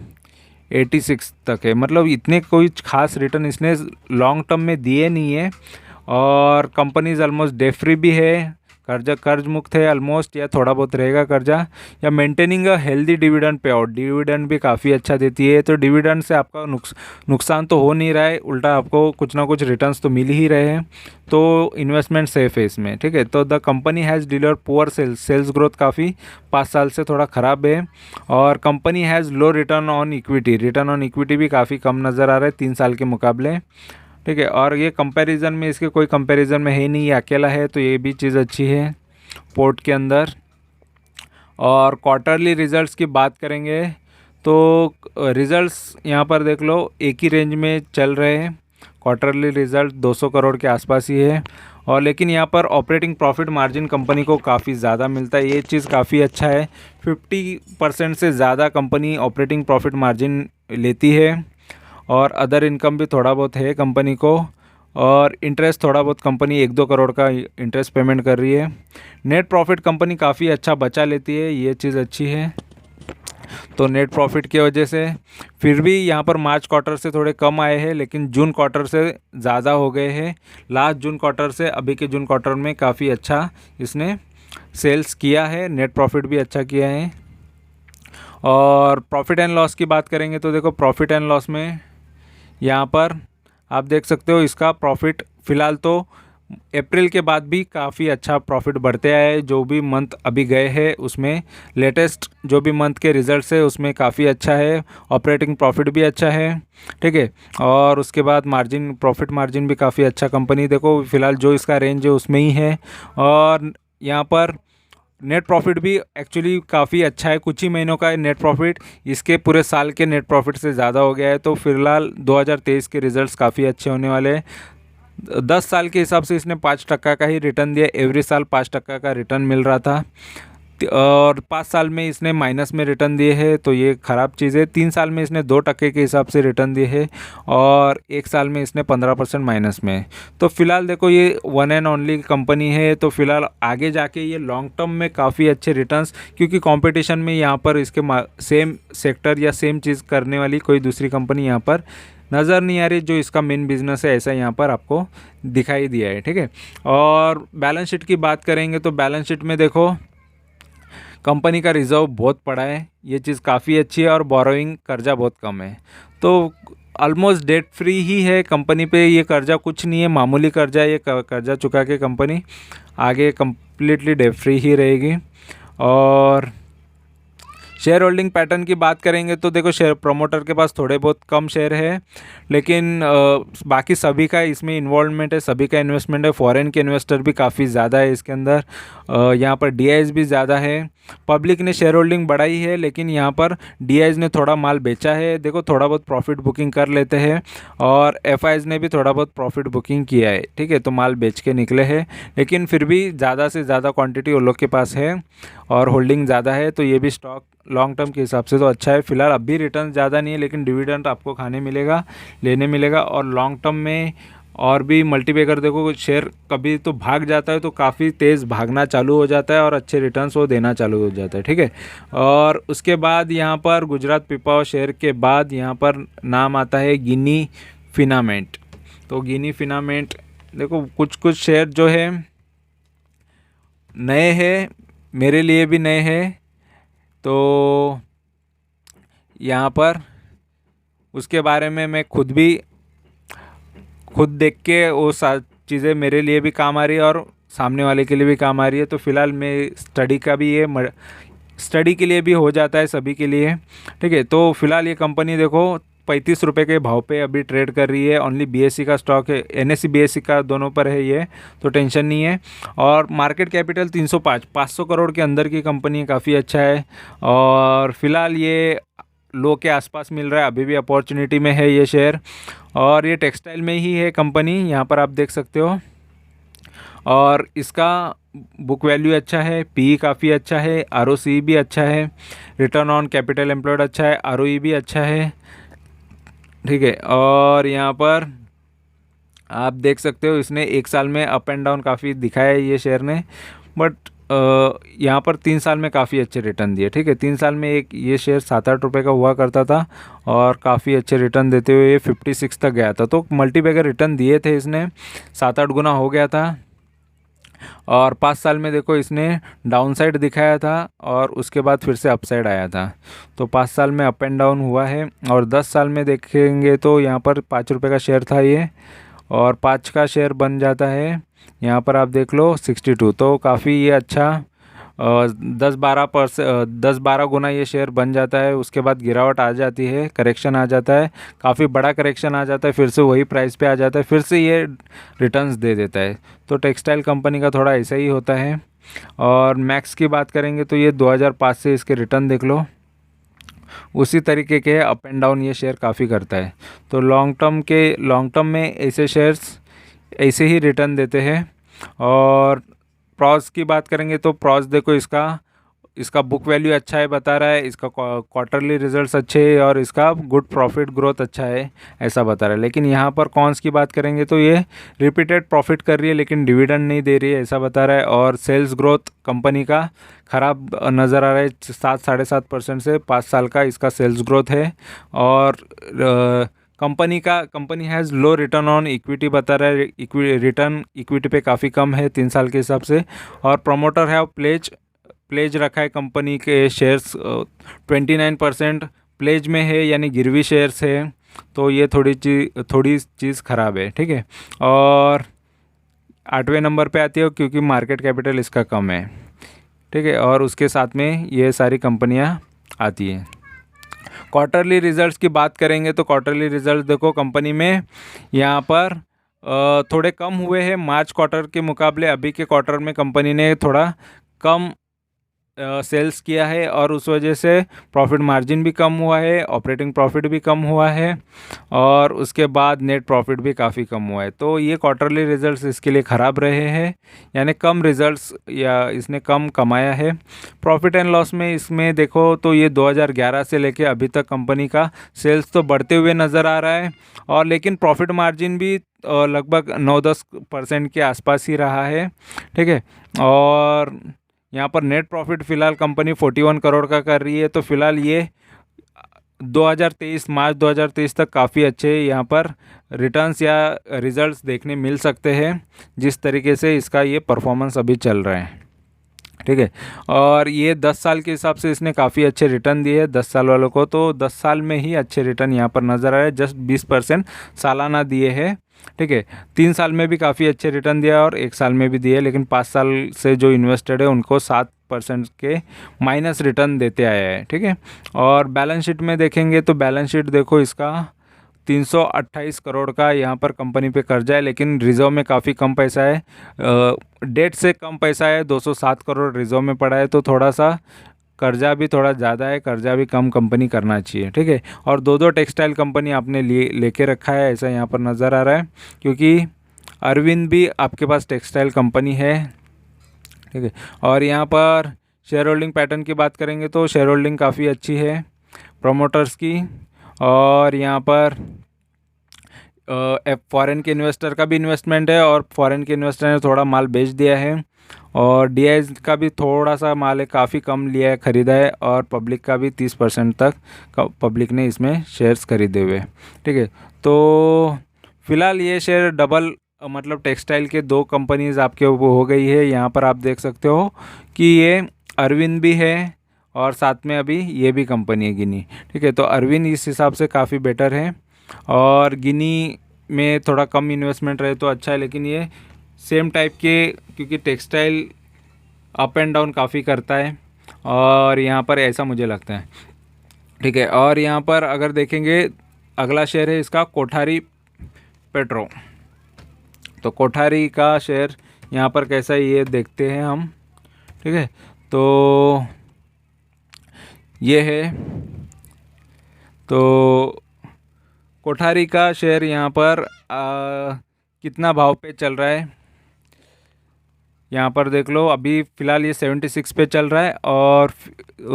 86 तक है। मतलब इतने कोई खास रिटर्न इसने लॉन्ग टर्म में दिए नहीं है, और कंपनीज ऑलमोस्ट डेट फ्री भी है, कर्ज मुक्त है ऑलमोस्ट, या थोड़ा बहुत रहेगा कर्जा, या maintaining a healthy dividend pay out, dividend भी काफ़ी अच्छा देती है। तो डिविडेंड से आपका नुकसान तो हो नहीं रहा है, उल्टा आपको कुछ ना कुछ रिटर्न्स तो मिल ही रहे हैं, तो इन्वेस्टमेंट सेफ है इसमें। ठीक है, तो the company has deliver poor sales growth काफ़ी 5 साल से थोड़ा ख़राब है, और company has low return on equity भी काफ़ी कम नज़र आ रहा है 3 साल के मुकाबले। ठीक है, और ये कंपैरिजन में इसके कोई कंपैरिजन में है नहीं, ये अकेला है, तो ये भी चीज़ अच्छी है पोर्ट के अंदर। और क्वार्टरली रिजल्ट्स की बात करेंगे तो रिजल्ट्स यहाँ पर देख लो एक ही रेंज में चल रहे हैं, क्वार्टरली रिजल्ट 200 करोड़ के आसपास ही है। और लेकिन यहाँ पर ऑपरेटिंग प्रॉफिट मार्जिन कंपनी को काफ़ी ज़्यादा मिलता है, ये चीज़ काफ़ी अच्छा है। 50% से ज़्यादा कंपनी ऑपरेटिंग प्रॉफिट मार्जिन लेती है, और अदर इनकम भी थोड़ा बहुत है कंपनी को, और इंटरेस्ट थोड़ा बहुत कंपनी 1-2 करोड़ का इंटरेस्ट पेमेंट कर रही है। नेट प्रॉफिट कंपनी काफ़ी अच्छा बचा लेती है, ये चीज़ अच्छी है। तो नेट प्रॉफिट की वजह से फिर भी यहाँ पर मार्च क्वार्टर से थोड़े कम आए हैं, लेकिन जून क्वार्टर से ज़्यादा हो गए हैं। लास्ट जून क्वार्टर से अभी के जून क्वार्टर में काफ़ी अच्छा इसने सेल्स किया है, नेट प्रॉफिट भी अच्छा किया है। और प्रॉफिट एंड लॉस की बात करेंगे तो देखो प्रॉफिट एंड लॉस में यहाँ पर आप देख सकते हो इसका प्रॉफिट फ़िलहाल तो अप्रैल के बाद भी काफ़ी अच्छा प्रॉफिट बढ़ते आए हैं। जो भी मंथ अभी गए हैं उसमें लेटेस्ट जो भी मंथ के रिजल्ट्स है उसमें काफ़ी अच्छा है, ऑपरेटिंग प्रॉफिट भी अच्छा है। ठीक है, और उसके बाद प्रॉफिट मार्जिन भी काफ़ी अच्छा कंपनी देखो फ़िलहाल जो इसका रेंज है उसमें ही है। और यहाँ पर नेट प्रॉफिट भी एक्चुअली काफ़ी अच्छा है, कुछ ही महीनों का नेट प्रॉफिट इसके पूरे साल के नेट प्रॉफिट से ज़्यादा हो गया है। तो फिलहाल 2023 के रिजल्ट्स काफ़ी अच्छे होने वाले हैं। 10 साल के हिसाब से इसने 5% का ही रिटर्न दिया, एवरी साल 5% का रिटर्न मिल रहा था, और 5 साल में इसने माइनस में रिटर्न दिए हैं, तो ये ख़राब चीज़ है। 3 साल में इसने 2% के हिसाब से रिटर्न दिए हैं, और 1 साल में इसने 15% माइनस में। तो फिलहाल देखो ये वन एंड ओनली कंपनी है, तो फिलहाल आगे जाके ये लॉन्ग टर्म में काफ़ी अच्छे रिटर्न्स, क्योंकि कंपटीशन में यहाँ पर इसके सेम सेक्टर या सेम चीज़ करने वाली कोई दूसरी कंपनी यहाँ पर नज़र नहीं आ रही, जो इसका मेन बिजनेस है ऐसा यहाँ पर आपको दिखाई दिया है। ठीक है, और बैलेंस शीट की बात करेंगे तो बैलेंस शीट में देखो कंपनी का रिजर्व बहुत पड़ा है, ये चीज़ काफ़ी अच्छी है, और बोरोइंग कर्जा बहुत कम है, तो ऑलमोस्ट डेट फ्री ही है कंपनी पे। ये कर्जा कुछ नहीं है, मामूली कर्जा है, ये कर्जा चुका के कंपनी आगे कम्प्लीटली डेट फ्री ही रहेगी। और शेयर होल्डिंग पैटर्न की बात करेंगे तो देखो शेयर प्रमोटर के पास थोड़े बहुत कम शेयर है, लेकिन बाकी सभी का इसमें इन्वॉल्वमेंट है, सभी का इन्वेस्टमेंट है। फॉरेन के इन्वेस्टर भी काफ़ी ज़्यादा है इसके अंदर, यहाँ पर डीआईज भी ज़्यादा है। पब्लिक ने शेयर होल्डिंग बढ़ाई है, लेकिन यहाँ पर डीआईज ने थोड़ा माल बेचा है, देखो थोड़ा बहुत प्रॉफिट बुकिंग कर लेते हैं, और एफआईज ने भी थोड़ा बहुत प्रॉफिट बुकिंग किया है। ठीक है, तो माल बेच के निकले हैं, लेकिन फिर भी ज़्यादा से ज़्यादा क्वांटिटी उन लोग के पास है और होल्डिंग ज़्यादा है, तो ये भी स्टॉक लॉन्ग टर्म के हिसाब से तो अच्छा है। फिलहाल अभी रिटर्न ज़्यादा नहीं है, लेकिन डिविडेंड आपको खाने मिलेगा, लेने मिलेगा, और लॉन्ग टर्म में और भी मल्टीबैगर देखो शेयर कभी तो भाग जाता है तो काफ़ी तेज़ भागना चालू हो जाता है और अच्छे रिटर्न्स वो देना चालू हो जाता है, ठीक है। और उसके बाद यहाँ पर गुजरात पिपावाव शेयर के बाद यहाँ पर नाम आता है गिनी फिनामेंट। तो गिनी फिनामेंट देखो कुछ कुछ शेयर जो है नए हैं, मेरे लिए भी नए हैं, तो यहाँ पर उसके बारे में मैं खुद देख के वो चीज़ें मेरे लिए भी काम आ रही है और सामने वाले के लिए भी काम आ रही है। तो फिलहाल मैं स्टडी के लिए भी हो जाता है सभी के लिए, ठीक है। तो फिलहाल ये कंपनी देखो 35 रुपये के भाव पे अभी ट्रेड कर रही है। ओनली बीएससी का स्टॉक है, एनएससी बीएससी का दोनों पर है ये, तो टेंशन नहीं है। और मार्केट कैपिटल 500 करोड़ के अंदर की कंपनी काफ़ी अच्छा है। और फिलहाल ये लो के आसपास मिल रहा है, अभी भी अपॉर्चुनिटी में है ये शेयर। और ये टेक्सटाइल में ही है कंपनी, यहाँ पर आप देख सकते हो। और इसका बुक वैल्यू अच्छा है, पी काफ़ी अच्छा है, आरओसी भी अच्छा है, रिटर्न ऑन कैपिटल एम्प्लॉयड अच्छा है, आरओई भी अच्छा है, ठीक है। और यहाँ पर आप देख सकते हो इसने एक साल में अप एंड डाउन काफ़ी दिखाया है ये शेयर ने, बट यहाँ पर 3 साल में काफ़ी अच्छे रिटर्न दिए, ठीक है। 3 साल में एक ये शेयर 7-8 रुपये का हुआ करता था और काफ़ी अच्छे रिटर्न देते हुए ये 56 तक गया था। तो मल्टीबैगर रिटर्न दिए थे इसने, 7-8 गुना हो गया था। और 5 साल में देखो इसने डाउनसाइड दिखाया था और उसके बाद फिर से अपसाइड आया था। तो 5 साल में अप एंड डाउन हुआ है। और 10 साल में देखेंगे तो यहाँ पर 5 रुपये का शेयर था ये, और 5 का शेयर बन जाता है यहाँ पर आप देख लो 62। तो काफ़ी ये अच्छा 10-12 गुना ये शेयर बन जाता है। उसके बाद गिरावट आ जाती है, करेक्शन आ जाता है, काफ़ी बड़ा करेक्शन आ जाता है, फिर से वही प्राइस पे आ जाता है, फिर से ये रिटर्न्स दे देता है। तो टेक्सटाइल कंपनी का थोड़ा ऐसा ही होता है। और मैक्स की बात करेंगे तो ये 2005 से इसके रिटर्न देख लो, उसी तरीके के अप एंड डाउन ये शेयर काफ़ी करता है। तो लॉन्ग टर्म में ऐसे शेयर्स ऐसे ही रिटर्न देते हैं। और प्रॉस की बात करेंगे तो प्रॉस देखो इसका बुक वैल्यू अच्छा है बता रहा है, इसका क्वार्टरली रिजल्ट्स अच्छे हैं और इसका गुड प्रॉफिट ग्रोथ अच्छा है ऐसा बता रहा है। लेकिन यहाँ पर कॉन्स की बात करेंगे तो ये रिपीटेड प्रॉफिट कर रही है लेकिन डिविडेंड नहीं दे रही है ऐसा बता रहा है। और सेल्स ग्रोथ कंपनी का ख़राब नज़र आ रहा है, 7-7.5% से 5 साल का इसका सेल्स ग्रोथ है। और company has low return on equity बता रहा है, रिटर्न इक्विटी पे काफ़ी कम है 3 साल के हिसाब से। और प्रमोटर हैव प्लेज रखा है कंपनी के शेयर्स 29% प्लेज में है, यानी गिरवी शेयर्स है। तो ये थोड़ी चीज़ ख़राब है, ठीक है। और 8वें नंबर पे आती है क्योंकि मार्केट कैपिटल इसका कम है, ठीक है। और उसके साथ में ये सारी कंपनियां आती हैं। क्वार्टरली रिजल्ट्स की बात करेंगे तो क्वार्टरली रिजल्ट देखो कंपनी में यहाँ पर थोड़े कम हुए हैं मार्च क्वार्टर के मुकाबले। अभी के क्वार्टर में कंपनी ने थोड़ा कम सेल्स किया है और उस वजह से प्रॉफिट मार्जिन भी कम हुआ है, ऑपरेटिंग प्रॉफिट भी कम हुआ है और उसके बाद नेट प्रॉफिट भी काफ़ी कम हुआ है। तो ये क्वार्टरली रिजल्ट्स इसके लिए ख़राब रहे हैं, यानी कम रिजल्ट्स या इसने कम कमाया है। प्रॉफिट एंड लॉस में इसमें देखो तो ये 2011 से लेके अभी तक कंपनी का सेल्स तो बढ़ते हुए नज़र आ रहा है और लेकिन प्रॉफिट मार्जिन भी लगभग 9-10% के आसपास ही रहा है, ठीक है। और यहाँ पर नेट प्रॉफिट फ़िलहाल कंपनी 41 करोड़ का कर रही है। तो फिलहाल ये मार्च 2023 तक काफ़ी अच्छे यहाँ पर रिटर्न्स या रिजल्ट्स देखने मिल सकते हैं, जिस तरीके से इसका ये परफॉर्मेंस अभी चल रहा है, ठीक है। और ये 10 साल के हिसाब से इसने काफ़ी अच्छे रिटर्न दिए हैं 10 साल वालों को। तो 10 साल में ही अच्छे रिटर्न यहाँ पर नज़र आ रहे हैं, जस्ट 20% सालाना दिए हैं, ठीक है। 3 साल में भी काफ़ी अच्छे रिटर्न दिया और 1 साल में भी दिए, लेकिन 5 साल से जो इन्वेस्टेड है उनको 7% के माइनस रिटर्न देते आया है, ठीक है। और बैलेंस शीट में देखेंगे तो बैलेंस शीट देखो इसका 328 करोड़ का यहाँ पर कंपनी पे कर्जा है, लेकिन रिजर्व में काफ़ी कम पैसा है, डेट से कम पैसा है, 207 करोड़ रिजर्व में पड़ा है। तो थोड़ा सा कर्जा भी थोड़ा ज़्यादा है, कर्जा भी कम कंपनी करना चाहिए, ठीक है। और दो टेक्सटाइल कंपनी आपने लेके रखा है ऐसा यहाँ पर नज़र आ रहा है, क्योंकि अरविंद भी आपके पास टेक्सटाइल कंपनी है, ठीक है। और यहाँ पर शेयर होल्डिंग पैटर्न की बात करेंगे तो शेयर होल्डिंग काफ़ी अच्छी है प्रमोटर्स की। और यहाँ पर फॉरेन के इन्वेस्टर का भी इन्वेस्टमेंट है और फॉरेन के इन्वेस्टर ने थोड़ा माल बेच दिया है, और डीआई का भी थोड़ा सा माल है, काफ़ी कम लिया है, ख़रीदा है, और पब्लिक का भी 30% तक पब्लिक ने इसमें शेयर्स खरीदे हुए। ठीक है, तो फ़िलहाल ये शेयर डबल मतलब टेक्सटाइल के 2 कंपनीज़ आपके वो हो गई है। यहाँ पर आप देख सकते हो कि ये अरविंद भी है और साथ में अभी ये भी कंपनी है गिनी। ठीक है, तो अरविंद इस हिसाब से काफ़ी बेटर है और गिनी में थोड़ा कम इन्वेस्टमेंट रहे तो अच्छा है, लेकिन ये सेम टाइप के, क्योंकि टेक्सटाइल अप एंड डाउन काफ़ी करता है और यहाँ पर ऐसा मुझे लगता है। ठीक है, और यहाँ पर अगर देखेंगे अगला शेयर है इसका कोठारी पेट्रो। तो कोठारी का शेयर यहाँ पर कैसा है ये देखते हैं हम। ठीक है, तो ये है, तो कोठारी का शेयर यहाँ पर कितना भाव पे चल रहा है यहाँ पर देख लो। अभी फ़िलहाल ये 76 पे चल रहा है और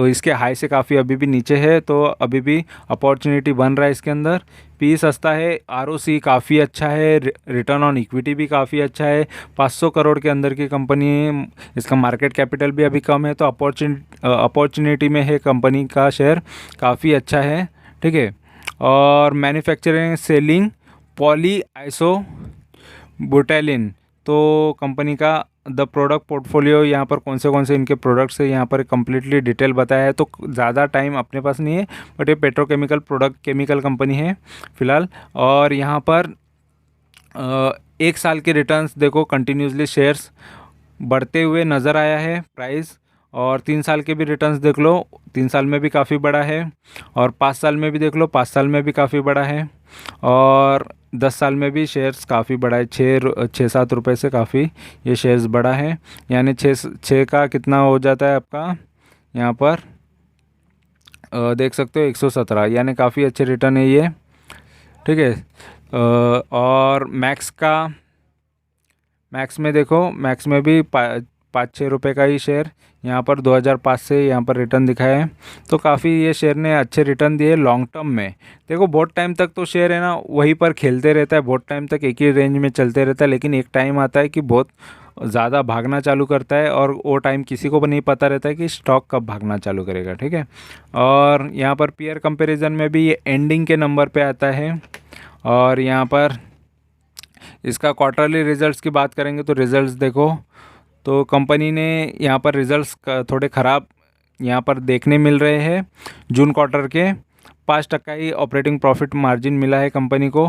इसके हाई से काफ़ी अभी भी नीचे है, तो अभी भी अपॉर्चुनिटी बन रहा है इसके अंदर। पी सस्ता है, आरओसी काफ़ी अच्छा है, रिटर्न ऑन इक्विटी भी काफ़ी अच्छा है, 500 करोड़ के अंदर की कंपनी है, इसका मार्केट कैपिटल भी अभी कम है, तो अपॉर्चुनिटी में है कंपनी का शेयर, काफ़ी अच्छा है। ठीक है, और मैन्युफैक्चरिंग सेलिंग पॉली आइसो बुटाइलिन, तो कंपनी का द प्रोडक्ट पोर्टफोलियो, यहाँ पर कौन से इनके प्रोडक्ट्स है यहाँ पर कम्प्लीटली डिटेल बताया है, तो ज़्यादा टाइम अपने पास नहीं है, बट ये पेट्रोकेमिकल प्रोडक्ट केमिकल कंपनी है फ़िलहाल। और यहाँ पर 1 साल के रिटर्न्स देखो कंटिन्यूसली शेयर्स बढ़ते हुए नज़र आया है प्राइस, और 3 साल के भी रिटर्न्स देख लो, 3 साल में भी काफ़ी बड़ा है, और 5 साल में भी देख लो, 5 साल में भी काफ़ी बड़ा है, और 10 साल में भी शेयर्स काफ़ी बड़ा है, 6-7 रुपये से काफ़ी ये शेयर्स बड़ा है, यानी 6 का कितना हो जाता है आपका यहाँ पर देख सकते हो 117, यानी काफ़ी अच्छे रिटर्न है ये। ठीक है, और मैक्स में देखो, मैक्स में भी 5-6 रुपये का ही शेयर यहाँ पर 2005 से यहाँ पर रिटर्न दिखाया है, तो काफ़ी ये शेयर ने अच्छे रिटर्न दिए लॉन्ग टर्म में। देखो बहुत टाइम तक तो शेयर है ना वहीं पर खेलते रहता है, बहुत टाइम तक एक ही रेंज में चलते रहता है, लेकिन एक टाइम आता है कि बहुत ज़्यादा भागना चालू करता है, और वो टाइम किसी को भी नहीं पता रहता है कि स्टॉक कब भागना चालू करेगा। ठीक है, और यहाँ पर पीयर कंपेरिजन में भी ये एंडिंग के नंबर पे आता है, और यहाँ पर इसका क्वार्टरली रिजल्ट्स की बात करेंगे तो रिजल्ट्स देखो, तो कंपनी ने यहाँ पर रिजल्ट्स थोड़े ख़राब यहाँ पर देखने मिल रहे हैं। जून क्वार्टर के 5% ही ऑपरेटिंग प्रॉफिट मार्जिन मिला है कंपनी को,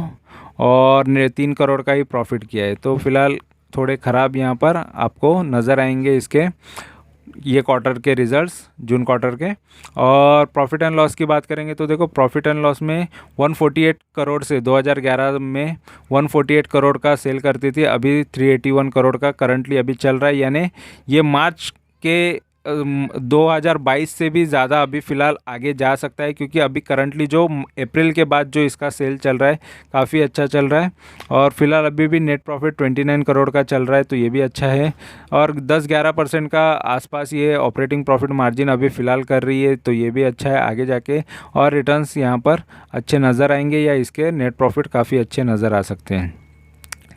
और 3 करोड़ का ही प्रॉफिट किया है, तो फिलहाल थोड़े ख़राब यहाँ पर आपको नज़र आएंगे इसके ये क्वार्टर के रिजल्ट्स, जून क्वार्टर के। और प्रॉफिट एंड लॉस की बात करेंगे तो देखो प्रॉफिट एंड लॉस में 148 करोड़ से 2011 में 148 करोड़ का सेल करती थी, अभी 381 करोड़ का करंटली अभी चल रहा है, यानी ये मार्च के 2022 से भी ज़्यादा अभी फ़िलहाल आगे जा सकता है, क्योंकि अभी करंटली जो अप्रैल के बाद जो इसका सेल चल रहा है काफ़ी अच्छा चल रहा है, और फिलहाल अभी भी नेट प्रॉफिट 29 करोड़ का चल रहा है, तो ये भी अच्छा है, और 10-11% का आसपास ये ऑपरेटिंग प्रॉफिट मार्जिन अभी फ़िलहाल कर रही है, तो ये भी अच्छा है आगे जाके, और रिटर्न्स यहाँ पर अच्छे नज़र आएंगे, या इसके नेट प्रॉफिट काफ़ी अच्छे नज़र आ सकते हैं।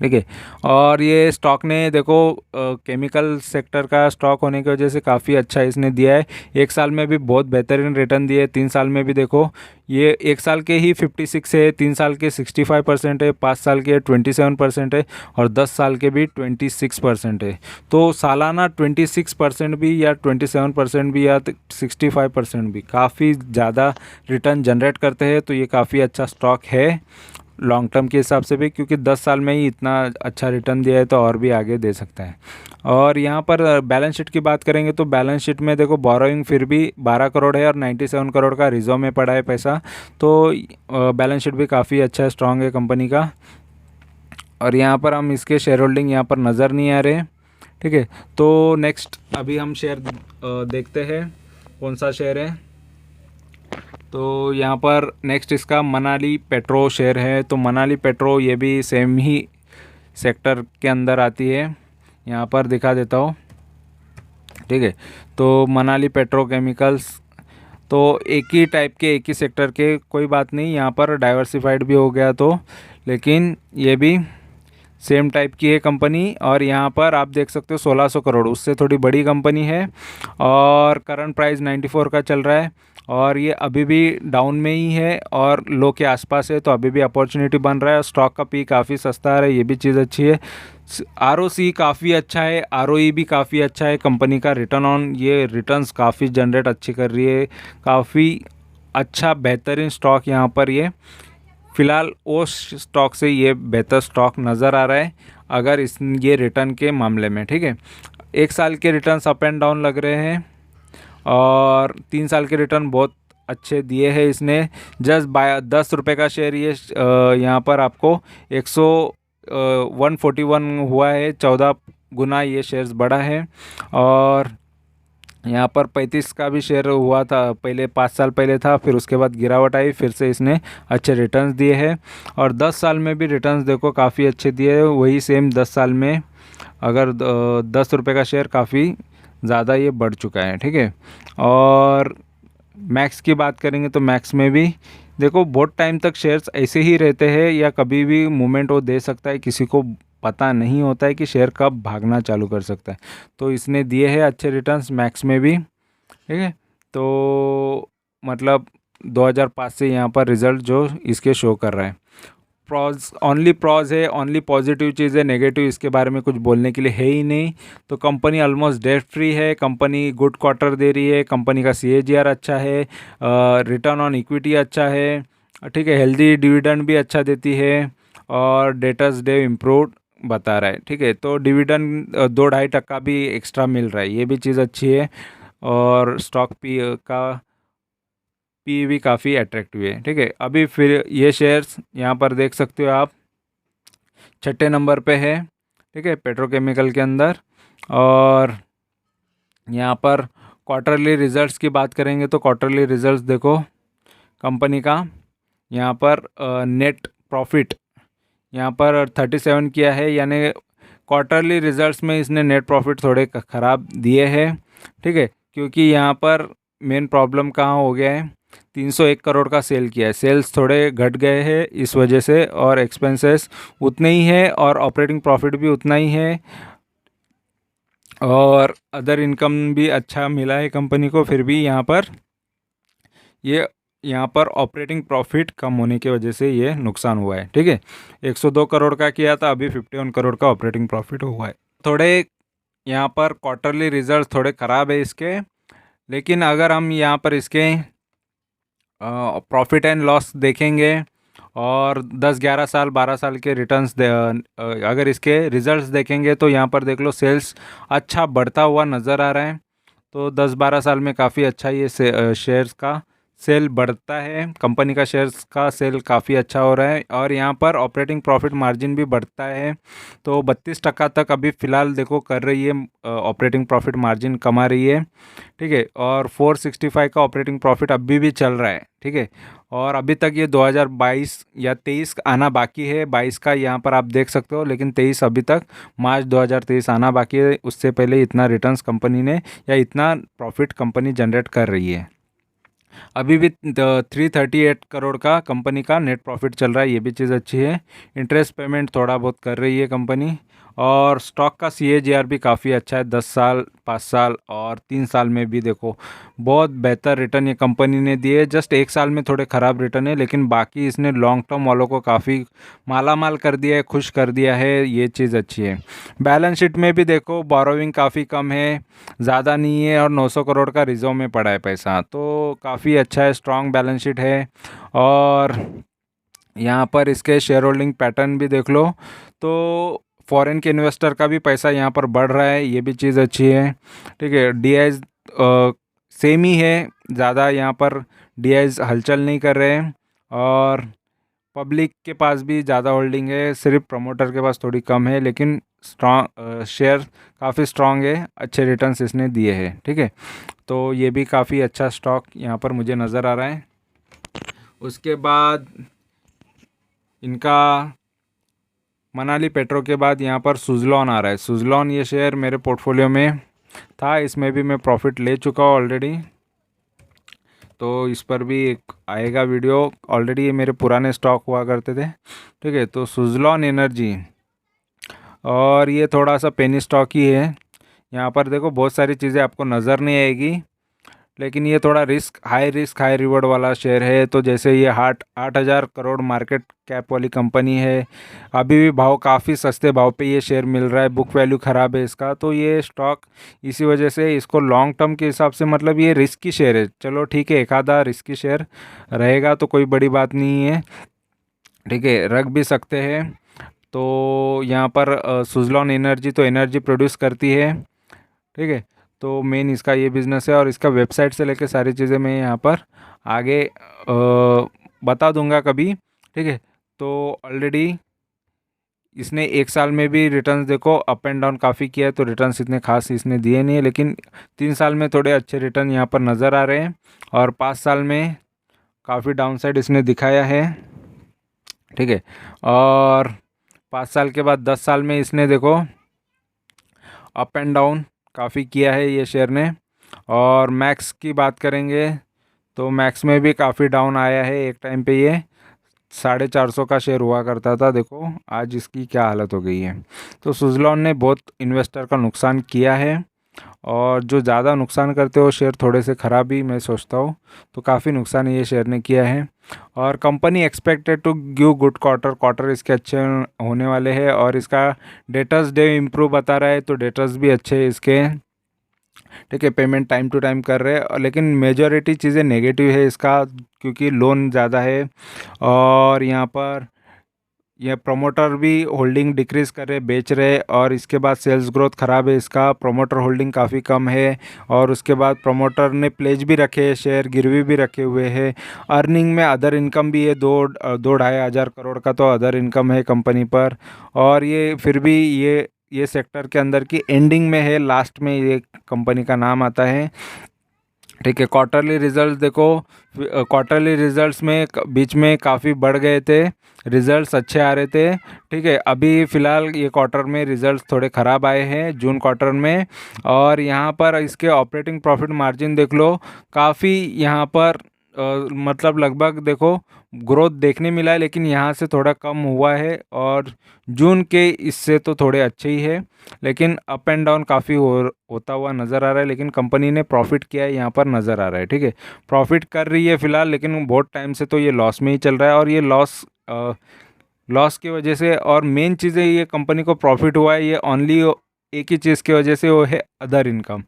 ठीक है, और ये स्टॉक ने देखो केमिकल सेक्टर का स्टॉक होने की वजह से काफ़ी अच्छा इसने दिया है, 1 साल में भी बहुत बेहतरीन रिटर्न दिए, 3 साल में भी देखो ये 1 साल के ही 56 है, 3 साल के 65% है, 5 साल के 27% है, और 10 साल के भी 26% है, तो सालाना 26% भी या 27% भी या 65% भी काफ़ी ज़्यादा रिटर्न जनरेट करते हैं, तो ये काफ़ी अच्छा स्टॉक है लॉन्ग टर्म के हिसाब से भी, क्योंकि 10 साल में ही इतना अच्छा रिटर्न दिया है, तो और भी आगे दे सकता है। और यहाँ पर बैलेंस शीट की बात करेंगे तो बैलेंस शीट में देखो बोरोइंग फिर भी 12 करोड़ है, और 97 करोड़ का रिजर्व में पड़ा है पैसा, तो बैलेंस शीट भी काफ़ी अच्छा स्ट्रॉन्ग है कंपनी का। और यहाँ पर हम इसके शेयर होल्डिंग यहाँ पर नज़र नहीं आ रहे। ठीक है, तो नेक्स्ट अभी हम शेयर देखते हैं कौन सा शेयर है, तो यहाँ पर नेक्स्ट इसका मनाली पेट्रो शेयर है, तो मनाली पेट्रो ये भी सेम ही सेक्टर के अंदर आती है, यहाँ पर दिखा देता हूँ। ठीक है, तो मनाली पेट्रोकेमिकल्स, तो एक ही टाइप के, एक ही सेक्टर के, कोई बात नहीं, यहाँ पर डाइवर्सिफाइड भी हो गया तो, लेकिन ये भी सेम टाइप की है कंपनी। और यहाँ पर आप देख सकते हो 1600 करोड़, उससे थोड़ी बड़ी कंपनी है और करंट प्राइस 94 का चल रहा है और ये अभी भी डाउन में ही है और लो के आसपास है, तो अभी भी अपॉर्चुनिटी बन रहा है। स्टॉक का पी काफ़ी सस्ता आ रहा है, ये भी चीज़ अच्छी है। आरओसी काफ़ी अच्छा है, आरओई भी काफ़ी अच्छा है कंपनी का। रिटर्न ऑन ये रिटर्न्स काफ़ी जनरेट अच्छी कर रही है, काफ़ी अच्छा बेहतरीन स्टॉक यहाँ पर ये फ़िलहाल उस स्टॉक से ये बेहतर स्टॉक नज़र आ रहा है अगर इस ये रिटर्न के मामले में। ठीक है, 1 साल के रिटर्न्स अप एंड डाउन लग रहे हैं और 3 साल के रिटर्न बहुत अच्छे दिए हैं इसने। जस्ट 10 रुपये का शेयर ये यहाँ पर आपको 141 हुआ है, 14 गुना ये शेयर्स बढ़ा है। और यहाँ पर 35 का भी शेयर हुआ था पहले, 5 साल पहले था, फिर उसके बाद गिरावट आई, फिर से इसने अच्छे रिटर्न्स दिए हैं। और 10 साल में भी रिटर्न्स देखो काफ़ी अच्छे दिए हैं, वही सेम 10 साल में अगर 10 रुपये का शेयर काफ़ी ज़्यादा ये बढ़ चुका है। ठीक है, और मैक्स की बात करेंगे तो मैक्स में भी देखो बहुत टाइम तक शेयर्स ऐसे ही रहते हैं या कभी भी मूवमेंट वो दे सकता है, किसी को पता नहीं होता है कि शेयर कब भागना चालू कर सकता है। तो इसने दिए हैं अच्छे रिटर्न्स मैक्स में भी। ठीक है, तो मतलब 2005 से यहाँ पर रिज़ल्ट जो इसके शो कर रहा है। प्रॉज है, ओनली पॉजिटिव चीज़ है, नेगेटिव इसके बारे में कुछ बोलने के लिए है ही नहीं। तो कंपनी ऑलमोस्ट डेट फ्री है, कंपनी गुड क्वार्टर दे रही है, कंपनी का सीएजीआर अच्छा है, रिटर्न ऑन इक्विटी अच्छा है। ठीक है, हेल्दी डिविडेंड भी अच्छा देती है और डेटर्स डे इम्प्रूव बता रहा है। ठीक है, तो डिविडेंड 2-2.5% भी एक्स्ट्रा मिल रहा है, ये भी चीज़ अच्छी है। और स्टॉक पी भी काफ़ी अट्रैक्टिव है। ठीक है, अभी फिर ये शेयर्स यहाँ पर देख सकते हो आप, 6 नंबर पे है। ठीक है, पेट्रोकेमिकल के अंदर। और यहाँ पर क्वार्टरली रिजल्ट्स की बात करेंगे तो क्वार्टरली रिजल्ट्स देखो कंपनी का, यहाँ पर नेट प्रॉफिट यहाँ पर 37 किया है, यानी क्वार्टरली रिजल्ट्स में इसने नेट प्रॉफिट थोड़े ख़राब दिए हैं। ठीक है, क्योंकि यहाँ पर मेन प्रॉब्लम कहाँ हो गया है, 301 करोड़ का सेल किया है, सेल्स थोड़े घट गए हैं इस वजह से, और एक्सपेंसेस उतने ही है और ऑपरेटिंग प्रॉफिट भी उतना ही है और अदर इनकम भी अच्छा मिला है कंपनी को। फिर भी यहाँ पर ऑपरेटिंग प्रॉफिट कम होने की वजह से ये नुकसान हुआ है। ठीक है, 102 करोड़ का किया था, अभी 51 करोड़ का ऑपरेटिंग प्रॉफिट हुआ है। थोड़े यहाँ पर क्वार्टरली रिजल्ट थोड़े ख़राब है इसके, लेकिन अगर हम यहाँ पर इसके प्रॉफिट एंड लॉस देखेंगे और 10-11 साल 12 साल के रिटर्न्स अगर इसके रिजल्ट्स देखेंगे तो यहाँ पर देख लो सेल्स अच्छा बढ़ता हुआ नज़र आ रहा है। तो 10-12 साल में काफ़ी अच्छा ये शेयर्स का सेल बढ़ता है, कंपनी का शेयर्स का सेल काफ़ी अच्छा हो रहा है और यहाँ पर ऑपरेटिंग प्रॉफिट मार्जिन भी बढ़ता है। तो 32% तक अभी फ़िलहाल देखो कर रही है, ऑपरेटिंग प्रॉफिट मार्जिन कमा रही है। ठीक है, और 465 का ऑपरेटिंग प्रॉफिट अभी भी चल रहा है। ठीक है, और अभी तक ये 2022 या 23 आना बाकी है, 22 का यहाँ पर आप देख सकते हो, लेकिन 23 अभी तक मार्च 2023 आना बाकी है। उससे पहले इतना रिटर्न्स कंपनी ने या इतना प्रॉफिट कंपनी जनरेट कर रही है। अभी भी 338 करोड़ का कंपनी का नेट प्रॉफिट चल रहा है, ये भी चीज़ अच्छी है। इंटरेस्ट पेमेंट थोड़ा बहुत कर रही है कंपनी और स्टॉक का सीएजीआर भी काफ़ी अच्छा है, 10 साल 5 साल और 3 साल में भी देखो बहुत बेहतर रिटर्न ये कंपनी ने दिए। जस्ट 1 साल में थोड़े ख़राब रिटर्न है, लेकिन बाकी इसने लॉन्ग टर्म वालों को काफ़ी मालामाल कर दिया है, खुश कर दिया है, ये चीज़ अच्छी है। बैलेंस शीट में भी देखो बोरोविंग काफ़ी कम है, ज़्यादा नहीं है और 900 करोड़ का रिजर्व में पड़ा है पैसा, तो काफ़ी अच्छा है, स्ट्रॉन्ग बैलेंस शीट है। और यहाँ पर इसके शेयर होल्डिंग पैटर्न भी देख लो तो फॉरेन के इन्वेस्टर का भी पैसा यहाँ पर बढ़ रहा है, ये भी चीज़ अच्छी है। ठीक है, डीआईज सेम ही है, ज़्यादा यहाँ पर डीआईज हलचल नहीं कर रहे हैं और पब्लिक के पास भी ज़्यादा होल्डिंग है, सिर्फ प्रमोटर के पास थोड़ी कम है, लेकिन स्ट्रॉन्ग शेयर काफ़ी स्ट्रॉन्ग है, अच्छे रिटर्न्स इसने दिए हैं। ठीक है, तो ये भी काफ़ी अच्छा स्टॉक यहाँ पर मुझे नज़र आ रहा है। उसके बाद इनका मनाली पेट्रो के बाद यहाँ पर सुज़लॉन आ रहा है। सुज़लॉन ये शेयर मेरे पोर्टफोलियो में था, इसमें भी मैं प्रॉफिट ले चुका हूँ ऑलरेडी। तो इस पर भी एक आएगा वीडियो। ऑलरेडी ये मेरे पुराने स्टॉक हुआ करते थे, ठीक है। तो सुज़लॉन एनर्जी, और ये थोड़ा सा पेनी स्टॉक ही है। यहाँ पर देखो बहुत सारी चीज़ें आपको नज़र नहीं आएगी, लेकिन ये थोड़ा रिस्क हाई रिवॉर्ड वाला शेयर है। तो जैसे ये 8,000 करोड़ मार्केट कैप वाली कंपनी है, अभी भी भाव काफ़ी सस्ते भाव पे ये शेयर मिल रहा है, बुक वैल्यू ख़राब है इसका। तो ये स्टॉक इसी वजह से इसको लॉन्ग टर्म के हिसाब से मतलब ये रिस्की शेयर है। चलो ठीक है, एक आधा रिस्की शेयर रहेगा तो कोई बड़ी बात नहीं है, ठीक है, रख भी सकते हैं। तो यहाँ पर सुज़लॉन एनर्जी तो एनर्जी प्रोड्यूस करती है, ठीक है। तो मेन इसका ये बिज़नेस है, और इसका वेबसाइट से लेके सारी चीज़ें मैं यहाँ पर आगे बता दूंगा कभी, ठीक है। तो ऑलरेडी इसने एक साल में भी रिटर्न्स देखो अप एंड डाउन काफ़ी किया है, तो रिटर्न्स इतने खास इसने दिए नहीं है, लेकिन 3 साल में थोड़े अच्छे रिटर्न यहाँ पर नज़र आ रहे हैं, और 5 साल में काफ़ी डाउनसाइड इसने दिखाया है, ठीक है। और 5 साल के बाद 10 साल में इसने देखो अप एंड डाउन काफ़ी किया है ये शेयर ने। और मैक्स की बात करेंगे तो मैक्स में भी काफ़ी डाउन आया है। एक टाइम पे ये 450 का शेयर हुआ करता था, देखो आज इसकी क्या हालत हो गई है। तो सुज़लॉन ने बहुत इन्वेस्टर का नुकसान किया है, और जो ज़्यादा नुकसान करते हो शेयर थोड़े से ख़राब ही मैं सोचता हूँ। तो काफ़ी नुकसान ये शेयर ने किया है, और company expected to give good quarter इसके अच्छे होने वाले हैं, और इसका डेटर्स डे इम्प्रूव बता रहा है, तो डेटर्स भी अच्छे हैं इसके, ठीक है। पेमेंट टाइम टू टाइम कर रहे हैं, लेकिन मेजॉरिटी चीज़ें नेगेटिव है इसका, क्योंकि लोन ज़्यादा है, और यहाँ पर यह प्रमोटर भी होल्डिंग डिक्रीज़ कर रहे, बेच रहे, और इसके बाद सेल्स ग्रोथ ख़राब है इसका, प्रमोटर होल्डिंग काफ़ी कम है, और उसके बाद प्रमोटर ने प्लेज भी रखे हैं, शेयर गिरवी भी रखे हुए हैं। अर्निंग में अदर इनकम भी है, 2-2.5 हज़ार करोड़ का तो अदर इनकम है कंपनी पर। और ये फिर भी ये सेक्टर के अंदर की एंडिंग में है, लास्ट में ये कंपनी का नाम आता है, ठीक है। क्वार्टरली रिजल्ट्स देखो, क्वार्टरली रिजल्ट्स में बीच में काफ़ी बढ़ गए थे, रिजल्ट्स अच्छे आ रहे थे, ठीक है। अभी फ़िलहाल ये क्वार्टर में रिजल्ट्स थोड़े ख़राब आए हैं जून क्वार्टर में। और यहाँ पर इसके ऑपरेटिंग प्रॉफिट मार्जिन देख लो, काफ़ी यहाँ पर मतलब लगभग देखो ग्रोथ देखने मिला है, लेकिन यहाँ से थोड़ा कम हुआ है, और जून के इससे तो थोड़े अच्छे ही है, लेकिन अप एंड डाउन काफ़ी होता हुआ नज़र आ रहा है। लेकिन कंपनी ने प्रॉफिट किया है यहाँ पर नज़र आ रहा है, ठीक है। प्रॉफिट कर रही है फ़िलहाल, लेकिन बहुत टाइम से तो ये लॉस में ही चल रहा है, और ये लॉस की वजह से, और मेन चीज़ें ये कंपनी को प्रॉफिट हुआ है ये ओनली एक ही चीज़ की वजह से, वो है अदर इनकम।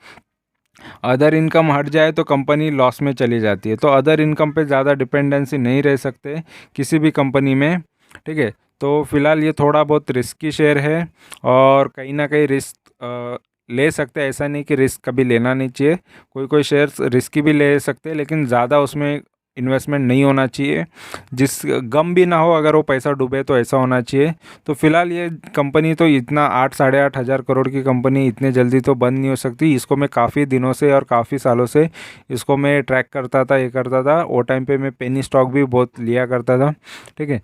अदर इनकम हट जाए तो कंपनी लॉस में चली जाती है, तो अदर इनकम पे ज़्यादा डिपेंडेंसी नहीं रह सकते किसी भी कंपनी में, ठीक है। तो फिलहाल ये थोड़ा बहुत रिस्की शेयर है, और कहीं ना कहीं रिस्क ले सकते हैं, ऐसा नहीं कि रिस्क कभी लेना नहीं चाहिए। कोई कोई शेयर्स रिस्की भी ले सकते हैं, लेकिन ज़्यादा उसमें इन्वेस्टमेंट नहीं होना चाहिए, जिस गम भी ना हो अगर वो पैसा डूबे, तो ऐसा होना चाहिए। तो फिलहाल ये कंपनी तो इतना 8-8.5 हज़ार करोड़ की कंपनी इतने जल्दी तो बंद नहीं हो सकती। इसको मैं काफ़ी दिनों से और काफ़ी सालों से इसको मैं ट्रैक करता था, ये करता था। वो टाइम पे मैं पेनी स्टॉक भी बहुत लिया करता था, ठीक है।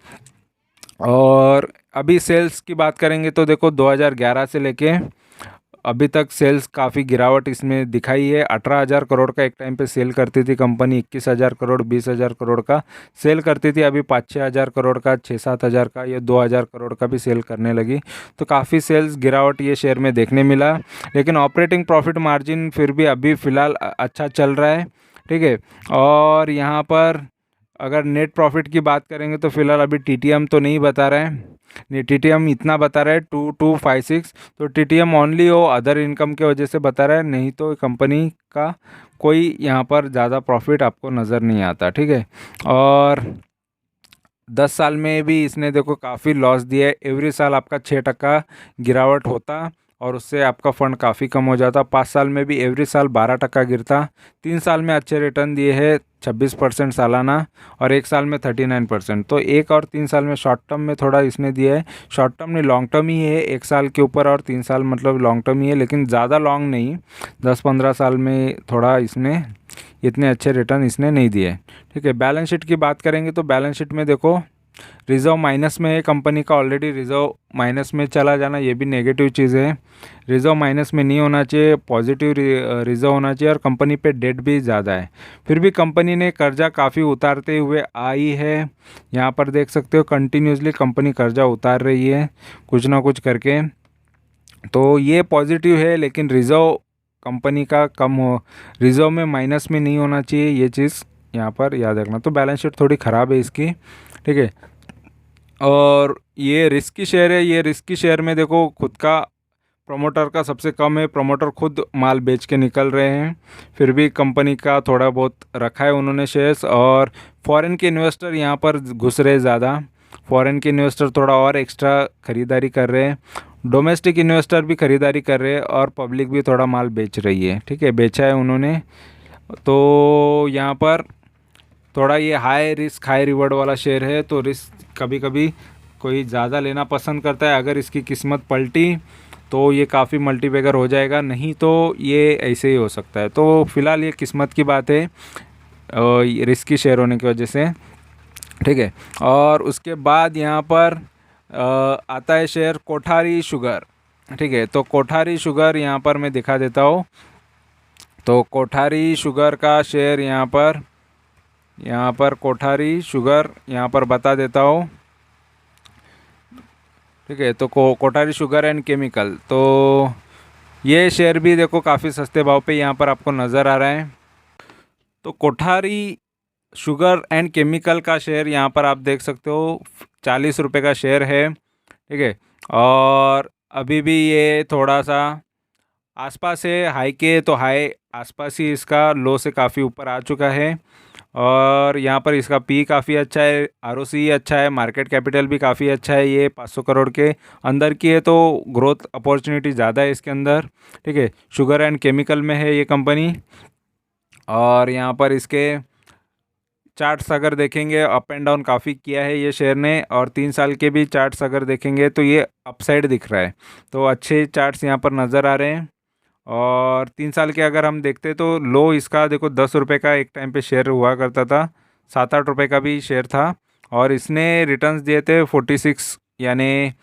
और अभी सेल्स की बात करेंगे तो देखो 2011 से लेके अभी तक सेल्स काफ़ी गिरावट इसमें दिखाई है। 18,000 करोड़ का एक टाइम पे सेल करती थी कंपनी, 21,000 करोड़ 20,000 करोड़ का सेल करती थी। अभी 5-6 हज़ार करोड़ का, 6-7 हज़ार का, या 2,000 करोड़ का भी सेल करने लगी। तो काफ़ी सेल्स गिरावट ये शेयर में देखने मिला, लेकिन ऑपरेटिंग प्रॉफिट मार्जिन फिर भी अभी फ़िलहाल अच्छा चल रहा है, ठीक है। और यहाँ पर अगर नेट प्रॉफिट की बात करेंगे तो फिलहाल अभी टीटीएम तो नहीं बता रहा है, नहीं टीटीएम इतना बता रहा है 2256। तो टीटीएम ओनली वो अदर इनकम के वजह से बता रहा है, नहीं तो कंपनी का कोई यहाँ पर ज़्यादा प्रॉफिट आपको नज़र नहीं आता, ठीक है। और 10 साल में भी इसने देखो काफ़ी लॉस दिया है। एवरी साल आपका 6% गिरावट होता, और उससे आपका फंड काफ़ी कम हो जाता। 5 साल में भी एवरी साल 12% गिरता। 3 साल में अच्छे रिटर्न दिए हैं 26% सालाना, और 1 साल में 39%। तो 1 और 3 साल में शॉर्ट टर्म में थोड़ा इसने दिया है, शॉर्ट टर्म नहीं लॉन्ग टर्म ही है, 1 साल के ऊपर और 3 साल मतलब लॉन्ग टर्म ही है, लेकिन ज़्यादा लॉन्ग नहीं। 10-15 साल में थोड़ा इसने इतने अच्छे रिटर्न इसने नहीं दिए, ठीक है। बैलेंस शीट की बात करेंगे तो बैलेंस शीट में देखो रिज़र्व माइनस में है कंपनी का, ऑलरेडी रिज़र्व माइनस में चला जाना ये भी नेगेटिव चीज़ है। रिज़र्व माइनस में नहीं होना चाहिए, पॉजिटिव रिज़र्व होना चाहिए, और कंपनी पे डेट भी ज़्यादा है। फिर भी कंपनी ने कर्जा काफ़ी उतारते हुए आई है। यहाँ पर देख सकते हो कंटिन्यूसली कंपनी कर्जा उतार रही है कुछ ना कुछ करके, तो ये पॉजिटिव है। लेकिन रिज़र्व कंपनी का कम हो, रिज़र्व में माइनस में नहीं होना चाहिए, ये चीज़ यहाँ पर याद रखना। तो बैलेंस शीट थोड़ी ख़राब है इसकी, ठीक है। और ये रिस्की शेयर है, ये रिस्की शेयर में देखो खुद का प्रमोटर का सबसे कम है, प्रमोटर खुद माल बेच के निकल रहे हैं, फिर भी कंपनी का थोड़ा बहुत रखा है उन्होंने शेयर्स। और फॉरेन के इन्वेस्टर यहाँ पर घुस रहे ज़्यादा, फॉरेन के इन्वेस्टर थोड़ा और एक्स्ट्रा ख़रीदारी कर रहे हैं, डोमेस्टिक इन्वेस्टर भी ख़रीदारी कर रहे हैं, और पब्लिक भी थोड़ा माल बेच रही है, ठीक है, बेचा है उन्होंने। तो यहाँ पर थोड़ा ये हाई रिस्क हाई रिवॉर्ड वाला शेयर है, तो रिस्क कभी कभी कोई ज़्यादा लेना पसंद करता है। अगर इसकी किस्मत पलटी तो ये काफ़ी मल्टीबैगर हो जाएगा, नहीं तो ये ऐसे ही हो सकता है। तो फिलहाल ये किस्मत की बात है रिस्की शेयर होने की वजह से, ठीक है। और उसके बाद यहाँ पर आता है शेयर कोठारी शुगर, ठीक है। तो कोठारी शुगर यहाँ पर मैं दिखा देता हूँ। तो कोठारी शुगर का शेयर यहाँ पर कोठारी शुगर यहाँ पर बता देता हूँ, ठीक है। तो कोठारी शुगर एंड केमिकल, तो ये शेयर भी देखो काफ़ी सस्ते भाव पे यहाँ पर आपको नज़र आ रहा है। तो कोठारी शुगर एंड केमिकल का शेयर यहाँ पर आप देख सकते हो 40 रुपये का शेयर है, ठीक है। और अभी भी ये थोड़ा सा आसपास है हाई के, तो हाई आसपास ही इसका लो से काफ़ी ऊपर आ चुका है। और यहाँ पर इसका पी काफ़ी अच्छा है, आरओसी अच्छा है, मार्केट कैपिटल भी काफ़ी अच्छा है, ये 500 करोड़ के अंदर की है, तो ग्रोथ अपॉर्चुनिटी ज़्यादा है इसके अंदर, ठीक है। शुगर एंड केमिकल में है ये कंपनी। और यहाँ पर इसके चार्ट्स अगर देखेंगे अप एंड डाउन काफ़ी किया है ये शेयर ने, और 3 साल के भी चार्ट्स अगर देखेंगे तो ये अपसाइड दिख रहा है, तो अच्छे चार्ट्स यहाँ पर नज़र आ रहे हैं। और 3 साल के अगर हम देखते तो लो इसका देखो 10 रुपये का एक टाइम पे शेयर हुआ करता था, 7-8 रुपये का भी शेयर था, और इसने रिटर्न्स दिए थे 46, यानी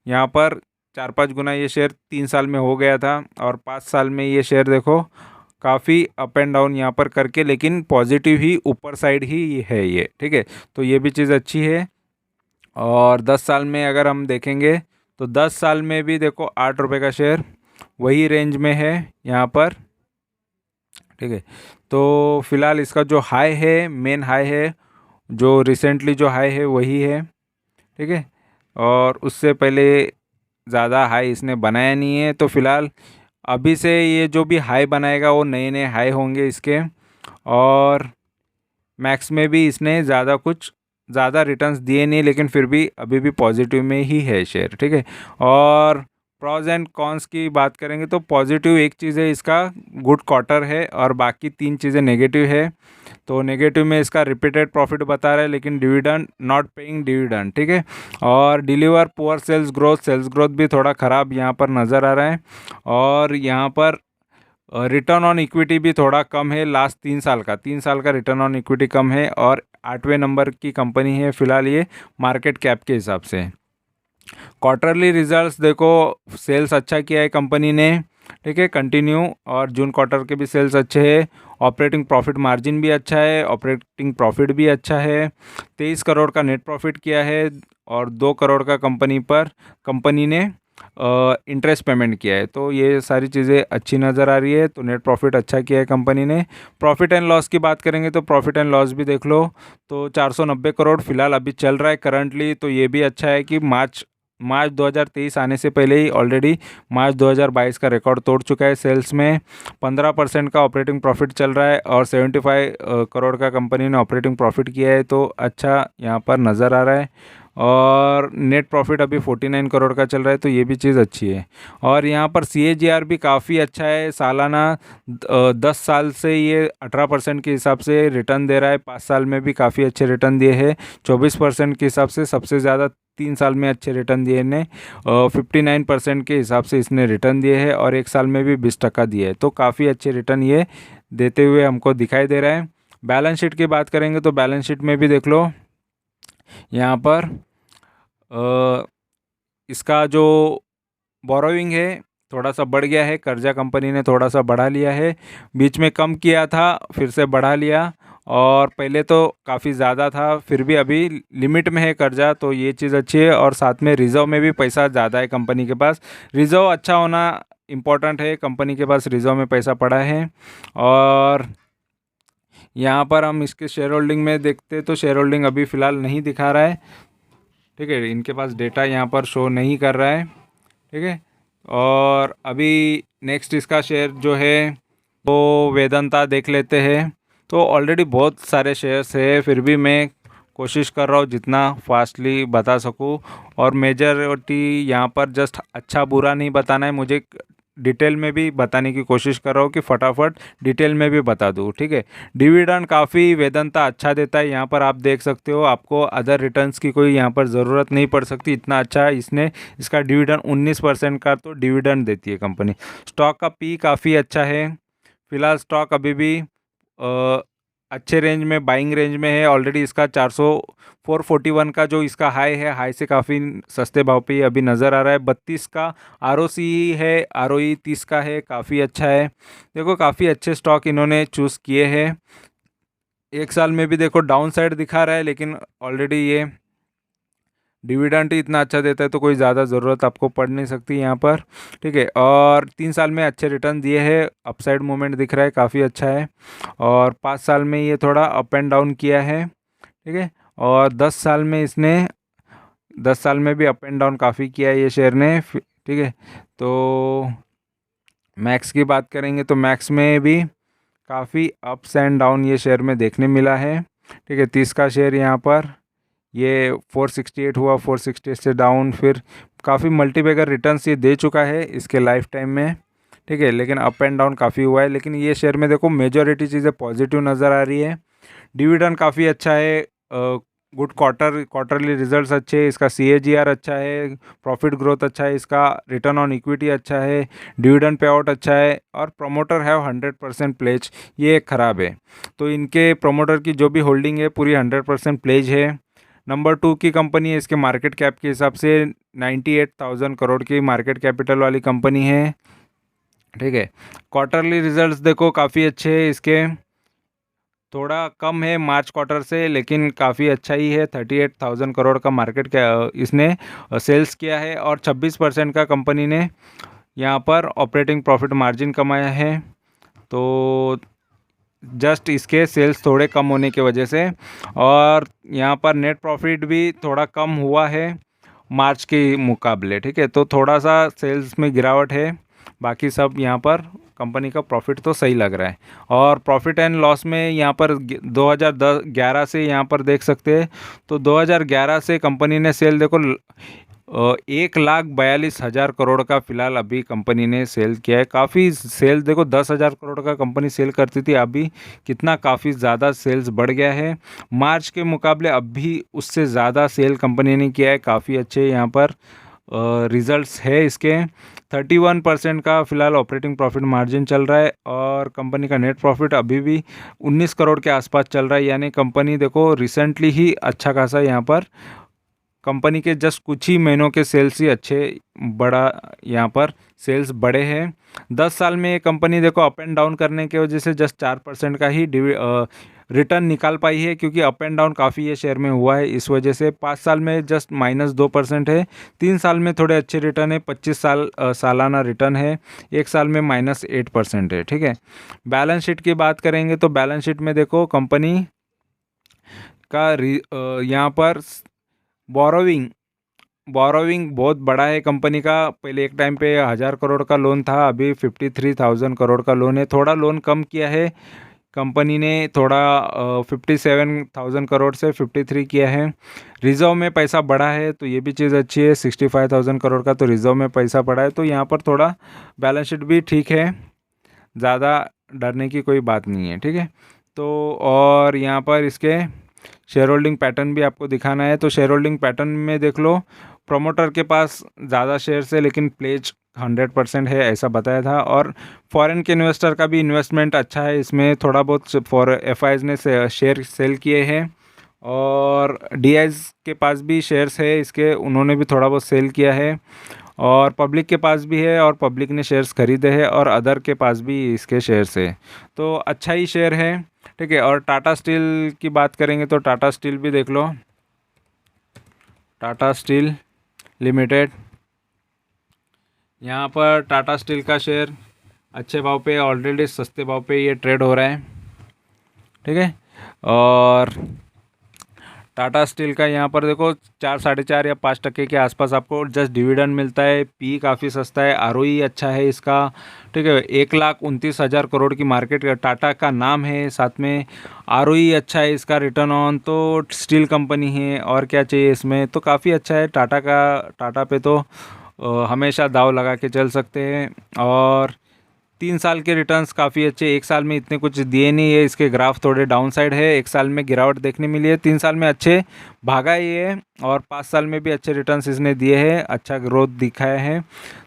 यहाँ पर 4-5 गुना ये शेयर 3 साल में हो गया था। और 5 साल में ये शेयर देखो काफ़ी अप एंड डाउन यहाँ पर करके, लेकिन पॉजिटिव ही ऊपर साइड ही है ये, ठीक है। तो ये भी चीज़ अच्छी है। और 10 साल में अगर हम देखेंगे तो 10 साल में भी देखो 8 रुपये का शेयर वही रेंज में है यहाँ पर, ठीक है। तो फिलहाल इसका जो हाई है, मेन हाई है, जो रिसेंटली जो हाई है वही है, ठीक है। और उससे पहले ज़्यादा हाई इसने बनाया नहीं है। तो फिलहाल अभी से ये जो भी हाई बनाएगा वो नए नए हाई होंगे इसके। और मैक्स में भी इसने ज़्यादा रिटर्न्स दिए नहीं, लेकिन फिर भी अभी भी पॉजिटिव में ही है शेयर, ठीक है। और प्रॉज एंड कॉन्स की बात करेंगे तो पॉजिटिव एक चीज़ है इसका गुड क्वार्टर है, और बाकी 3 चीज़ें नेगेटिव है। तो नेगेटिव में इसका रिपीटेड प्रॉफिट बता रहा है, लेकिन डिविडेंड नॉट पेइंग डिविडेंड, ठीक है। और डिलीवर पुअर सेल्स ग्रोथ भी थोड़ा ख़राब यहाँ पर नज़र आ रहा है। और यहाँ पर रिटर्न ऑन इक्विटी भी थोड़ा कम है, लास्ट 3 साल का रिटर्न ऑन इक्विटी कम है, और 8वें नंबर की कंपनी है फिलहाल ये मार्केट कैप के हिसाब से। क्वार्टरली रिजल्ट्स देखो सेल्स अच्छा किया है कंपनी ने, ठीक है, कंटिन्यू। और जून क्वार्टर के भी सेल्स अच्छे हैं, ऑपरेटिंग प्रॉफिट मार्जिन भी अच्छा है, ऑपरेटिंग प्रॉफिट भी अच्छा है, 23 करोड़ का नेट प्रॉफिट किया है, और 2 करोड़ का कंपनी ने इंटरेस्ट पेमेंट किया है। तो ये सारी चीज़ें अच्छी नज़र आ रही है। तो नेट प्रॉफिट अच्छा किया है कंपनी ने। प्रॉफिट एंड लॉस की बात करेंगे तो प्रॉफिट एंड लॉस भी देख लो, तो 490 करोड़ फिलहाल अभी चल रहा है करंटली। तो ये भी अच्छा है कि मार्च 2023 आने से पहले ही ऑलरेडी मार्च 2022 का रिकॉर्ड तोड़ चुका है सेल्स में। 15% का ऑपरेटिंग प्रॉफिट चल रहा है, और 75 करोड़ का कंपनी ने ऑपरेटिंग प्रॉफिट किया है, तो अच्छा यहाँ पर नज़र आ रहा है। और नेट प्रॉफिट अभी 49 करोड़ का चल रहा है, तो ये भी चीज़ अच्छी है। और यहाँ पर CAGR भी काफ़ी अच्छा है, सालाना 10 साल से ये 18% के हिसाब से रिटर्न दे रहा है। 5 साल में भी काफ़ी अच्छे रिटर्न दिए हैं, 24% के हिसाब से सबसे ज़्यादा 3 साल में अच्छे रिटर्न दिए ने, 59% के हिसाब से इसने रिटर्न दिए हैं, और 1 साल में भी 20% दिए है। तो काफ़ी अच्छे रिटर्न ये देते हुए हमको दिखाई दे रहा है। बैलेंस शीट की बात करेंगे तो बैलेंस शीट में भी देख लो, यहाँ पर इसका जो बोरोइंग है थोड़ा सा बढ़ गया है, कर्जा कंपनी ने थोड़ा सा बढ़ा लिया है, बीच में कम किया था फिर से बढ़ा लिया, और पहले तो काफ़ी ज़्यादा था, फिर भी अभी लिमिट में है कर्जा, तो ये चीज़ अच्छी है। और साथ में रिज़र्व में भी पैसा ज़्यादा है कंपनी के पास, रिज़र्व अच्छा होना इम्पोर्टेंट है, कंपनी के पास रिज़र्व में पैसा पड़ा है। और यहाँ पर हम इसके शेयर होल्डिंग में देखते तो शेयर होल्डिंग अभी फ़िलहाल नहीं दिखा रहा है, ठीक है, इनके पास डेटा यहाँ पर शो नहीं कर रहा है, ठीक है। और अभी नेक्स्ट इसका शेयर जो है वो वेदांता देख लेते हैं। तो ऑलरेडी बहुत सारे शेयर्स है, फिर भी मैं कोशिश कर रहा हूँ जितना फास्टली बता सकूँ, और मेजॉरिटी यहाँ पर जस्ट अच्छा बुरा नहीं बताना है, मुझे डिटेल में भी बताने की कोशिश कर रहा हूँ कि फटाफट डिटेल में भी बता दूँ, ठीक है। डिविडेंड काफ़ी वेदांता अच्छा देता है, यहाँ पर आप देख सकते हो, आपको अदर रिटर्न्स की कोई यहाँ पर ज़रूरत नहीं पड़ सकती, इतना अच्छा इसने इसका डिविडेंड 19% का तो डिविडेंड देती है कंपनी। स्टॉक का पी काफ़ी अच्छा है, फिलहाल स्टॉक अभी भी अच्छे रेंज में, बाइंग रेंज में है। ऑलरेडी इसका 441 का जो इसका हाई है, हाई से काफ़ी सस्ते भाव पे अभी नज़र आ रहा है। 32 का आरओसी है, आरओई 30 का है, काफ़ी अच्छा है। देखो काफ़ी अच्छे स्टॉक इन्होंने चूज़ किए हैं। एक साल में भी देखो डाउन साइड दिखा रहा है, लेकिन ऑलरेडी ये डिविडेंड ही इतना अच्छा देता है तो कोई ज़्यादा ज़रूरत आपको पड़ नहीं सकती यहाँ पर, ठीक है। और 3 साल में अच्छे रिटर्न दिए हैं, अपसाइड मूवमेंट दिख रहा है, काफ़ी अच्छा है। और 5 साल में ये थोड़ा अप एंड डाउन किया है, ठीक है। और 10 साल में इसने 10 साल में भी अप एंड डाउन काफ़ी किया है ये शेयर ने, ठीक है। तो मैक्स की बात करेंगे तो मैक्स में भी काफ़ी अप्स एंड डाउन ये शेयर में देखने मिला है, ठीक है। 30 का शेयर यहाँ पर ये 468 हुआ, 468 से डाउन, फिर काफ़ी मल्टीबैगर रिटर्न्स ये दे चुका है इसके लाइफ टाइम में, ठीक है। लेकिन अप एंड डाउन काफ़ी हुआ है, लेकिन ये शेयर में देखो मेजॉरिटी चीज़ें पॉजिटिव नज़र आ रही है। डिविडेंड काफ़ी अच्छा है, गुड क्वार्टरली रिजल्ट्स अच्छे हैं, इसका CAGR अच्छा है, प्रॉफिट ग्रोथ अच्छा है, इसका रिटर्न ऑन इक्विटी अच्छा है, डिविडेंड पे आउट अच्छा है, और प्रोमोटर हैव 100% प्लेज, ये ख़राब है। तो इनके प्रोमोटर की जो भी होल्डिंग है पूरी 100% प्लेज है। नंबर 2 की कंपनी है, इसके मार्केट कैप के हिसाब से 98,000 करोड़ की मार्केट कैपिटल वाली कंपनी है, ठीक है। क्वार्टरली रिजल्ट्स देखो काफ़ी अच्छे हैं इसके, थोड़ा कम है मार्च क्वार्टर से, लेकिन काफ़ी अच्छा ही है। 38,000 करोड़ का मार्केट क्या इसने सेल्स किया है, और 26% का कंपनी ने यहाँ पर ऑपरेटिंग प्रॉफिट मार्जिन कमाया है। तो जस्ट इसके सेल्स थोड़े कम होने की वजह से, और यहाँ पर नेट प्रॉफिट भी थोड़ा कम हुआ है मार्च के मुकाबले, ठीक है। तो थोड़ा सा सेल्स में गिरावट है, बाकी सब यहाँ पर कंपनी का प्रॉफिट तो सही लग रहा है। और प्रॉफिट एंड लॉस में यहाँ पर 2011 से यहाँ पर देख सकते हैं, तो 2011 से कंपनी ने सेल देखो 1,42,000 करोड़ का फिलहाल अभी कंपनी ने सेल किया है। काफ़ी सेल देखो 10,000 करोड़ का कंपनी सेल करती थी, अभी कितना काफ़ी ज़्यादा सेल्स बढ़ गया है मार्च के मुकाबले, अभी उससे ज़्यादा सेल कंपनी ने किया है। काफ़ी अच्छे यहाँ पर रिजल्ट्स है इसके। 31% का फिलहाल ऑपरेटिंग प्रॉफिट मार्जिन चल रहा है, और कंपनी का नेट प्रॉफिट अभी भी 19 करोड़ के आसपास चल रहा है। यानी कंपनी देखो रिसेंटली ही अच्छा खासा यहाँ पर कंपनी के जस्ट कुछ ही महीनों के सेल्स ही अच्छे बड़ा यहाँ पर सेल्स बड़े हैं। 10 साल में ये कंपनी देखो अप एंड डाउन करने की वजह से जस्ट 4% का ही रिटर्न निकाल पाई है, क्योंकि अप एंड डाउन काफ़ी ये शेयर में हुआ है, इस वजह से 5 साल में जस्ट -2% है। 3 साल में थोड़े अच्छे रिटर्न है, 25 सालाना रिटर्न है, 1 साल में -8% है, ठीक है। बैलेंस शीट की बात करेंगे तो बैलेंस शीट में देखो कंपनी का यहाँ पर बोरोविंग बहुत बड़ा है कंपनी का। पहले एक टाइम पे 1,000 करोड़ का लोन था, अभी 53,000 करोड़ का लोन है, थोड़ा लोन कम किया है कंपनी ने, थोड़ा 57,000 करोड़ से 53 किया है। रिजर्व में पैसा बढ़ा है, तो ये भी चीज़ अच्छी है, 65,000 करोड़ का तो रिजर्व में पैसा बढ़ा है, तो यहाँ पर थोड़ा बैलेंस शीट भी ठीक है, ज़्यादा डरने की कोई बात नहीं है, ठीक है। तो और यहाँ पर इसके शेयर होल्डिंग पैटर्न भी आपको दिखाना है, तो शेयर होल्डिंग पैटर्न में देख लो, प्रोमोटर के पास ज़्यादा शेयर्स है, लेकिन प्लेज 100% है ऐसा बताया था। और फॉरेन के इन्वेस्टर का भी इन्वेस्टमेंट अच्छा है इसमें, थोड़ा बहुत फॉर FIs ने शेयर सेल किए हैं, और डीआईज के पास भी शेयर्स है इसके, उन्होंने भी थोड़ा बहुत सेल किया है। और पब्लिक के पास भी है और पब्लिक ने शेयर्स खरीदे हैं, और अदर के पास भी इसके शेयर्स है। तो अच्छा ही शेयर है, ठीक है। और टाटा स्टील की बात करेंगे तो टाटा स्टील भी देख लो, टाटा स्टील लिमिटेड। यहाँ पर टाटा स्टील का शेयर अच्छे भाव पे, ऑलरेडी सस्ते भाव पे ये ट्रेड हो रहा है, ठीक है। और टाटा स्टील का यहाँ पर देखो 4, 4.5 या 5% के आसपास आपको जस्ट डिविडेंड मिलता है। पी काफ़ी सस्ता है, आरओई अच्छा है इसका, ठीक है। 1,29,000 करोड़ की मार्केट टाटा का नाम है, साथ में आरओई अच्छा है इसका, रिटर्न ऑन, तो स्टील कंपनी है और क्या चाहिए इसमें, तो काफ़ी अच्छा है टाटा का। टाटा पे तो हमेशा दाव लगा के चल सकते हैं। और 3 साल के रिटर्न्स काफ़ी अच्छे, 1 साल में इतने कुछ दिए नहीं है, इसके ग्राफ थोड़े डाउन साइड है, 1 साल में गिरावट देखने मिली है, 3 साल में अच्छे भागा ही है, और 5 साल में भी अच्छे रिटर्न्स इसने दिए हैं, अच्छा ग्रोथ दिखाया है,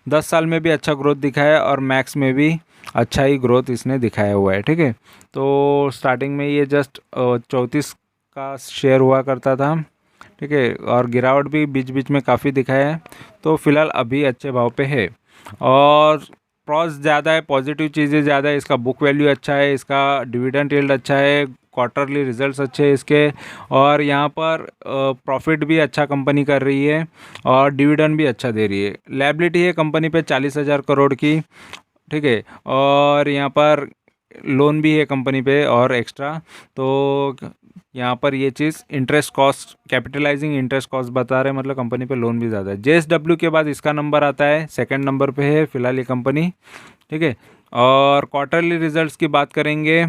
10 साल में भी अच्छा ग्रोथ दिखाया है, और मैक्स में भी अच्छा ही ग्रोथ इसने दिखाया हुआ है, ठीक है। तो स्टार्टिंग में ये जस्ट 34 का शेयर हुआ करता था, ठीक है, और गिरावट भी बीच बीच में काफ़ी दिखाया है, तो फिलहाल अभी अच्छे भाव पे है। और प्रॉस ज़्यादा है, पॉजिटिव चीज़ें ज़्यादा है, इसका बुक वैल्यू अच्छा है, इसका डिविडेंड यील्ड अच्छा है, क्वार्टरली रिजल्ट्स अच्छे हैं इसके, और यहाँ पर प्रॉफिट भी अच्छा कंपनी कर रही है, और डिविडेंड भी अच्छा दे रही है। लायबिलिटी है कंपनी पे 40,000 करोड़ की, ठीक है। और यहाँ पर लोन भी है कंपनी पे और एक्स्ट्रा, तो यहाँ पर ये चीज़ interest cost, capitalising interest cost बता रहे हैं, मतलब कंपनी पे लोन भी ज़्यादा है। जेएसडब्ल्यू के बाद इसका नंबर आता है, सेकंड नंबर पे है फिलहाल ये कंपनी, ठीक है। और क्वार्टरली रिजल्ट्स की बात करेंगे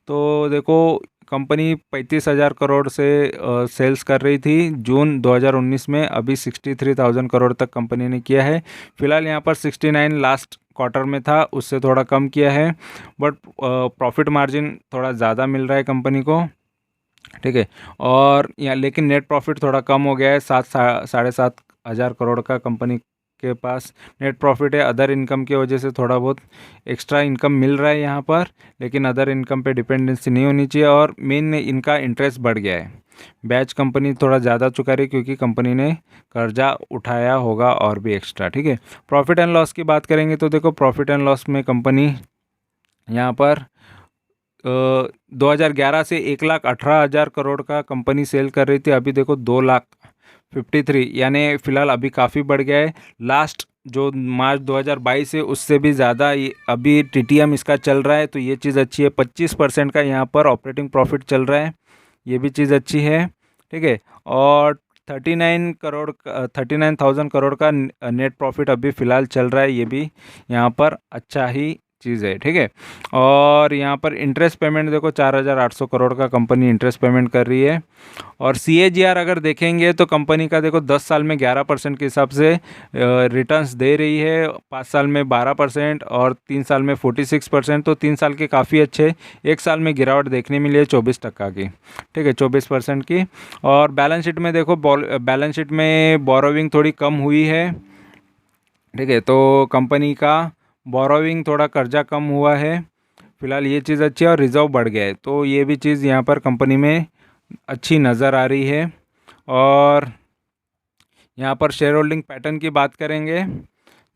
तो देखो कंपनी 35,000 करोड़ से सेल्स कर रही थी जून 2019 में, अभी 63,000 करोड़ तक कंपनी ने किया है। फिलहाल यहाँ पर 69 लास्ट क्वार्टर में था, उससे थोड़ा कम किया है, बट प्रॉफिट मार्जिन थोड़ा ज़्यादा मिल रहा है कंपनी को, ठीक है। और यहाँ लेकिन नेट प्रॉफिट थोड़ा कम हो गया है, 7-7.5 करोड़ का कंपनी के पास नेट प्रॉफिट है। अदर इनकम की वजह से थोड़ा बहुत एक्स्ट्रा इनकम मिल रहा है यहाँ पर, लेकिन अदर इनकम पे डिपेंडेंसी नहीं होनी चाहिए। और मेन इनका इंटरेस्ट बढ़ गया है, बैच कंपनी थोड़ा ज़्यादा चुका रही है क्योंकि कंपनी ने कर्जा उठाया होगा और भी एक्स्ट्रा, ठीक है। प्रॉफिट एंड लॉस की बात करेंगे तो देखो प्रॉफिट एंड लॉस में कंपनी यहाँ पर 2011 से 1,18,000 करोड़ का कंपनी सेल कर रही थी, अभी देखो 2,53,000, यानी फिलहाल अभी काफ़ी बढ़ गया है। लास्ट जो मार्च 2022 है उससे भी ज़्यादा अभी टीटीएम इसका चल रहा है, तो ये चीज़ अच्छी है। 25% का यहाँ पर ऑपरेटिंग प्रॉफिट चल रहा है, ये भी चीज़ अच्छी है, ठीक है। और 39,000 करोड़ का नेट प्रॉफिट अभी फ़िलहाल चल रहा है, ये भी यहाँ पर अच्छा ही चीज़ है, ठीक है। और यहाँ पर इंटरेस्ट पेमेंट देखो 4,800 करोड़ का कंपनी इंटरेस्ट पेमेंट कर रही है। और CAGR अगर देखेंगे तो कंपनी का देखो 10 साल में 11% के हिसाब से रिटर्न्स दे रही है, 5 साल में 12% और 3 साल में 46%, तो 3 साल के काफ़ी अच्छे। 1 साल में गिरावट देखने मिली है 24% की, ठीक है, 24% की। और बैलेंस शीट में देखो, बैलेंस शीट में बोरोविंग थोड़ी कम हुई है, ठीक है, तो कंपनी का बोरोविंग थोड़ा कर्जा कम हुआ है, फिलहाल ये चीज़ अच्छी है। और रिज़र्व बढ़ गया है, तो ये भी चीज़ यहाँ पर कंपनी में अच्छी नज़र आ रही है। और यहाँ पर शेयर होल्डिंग पैटर्न की बात करेंगे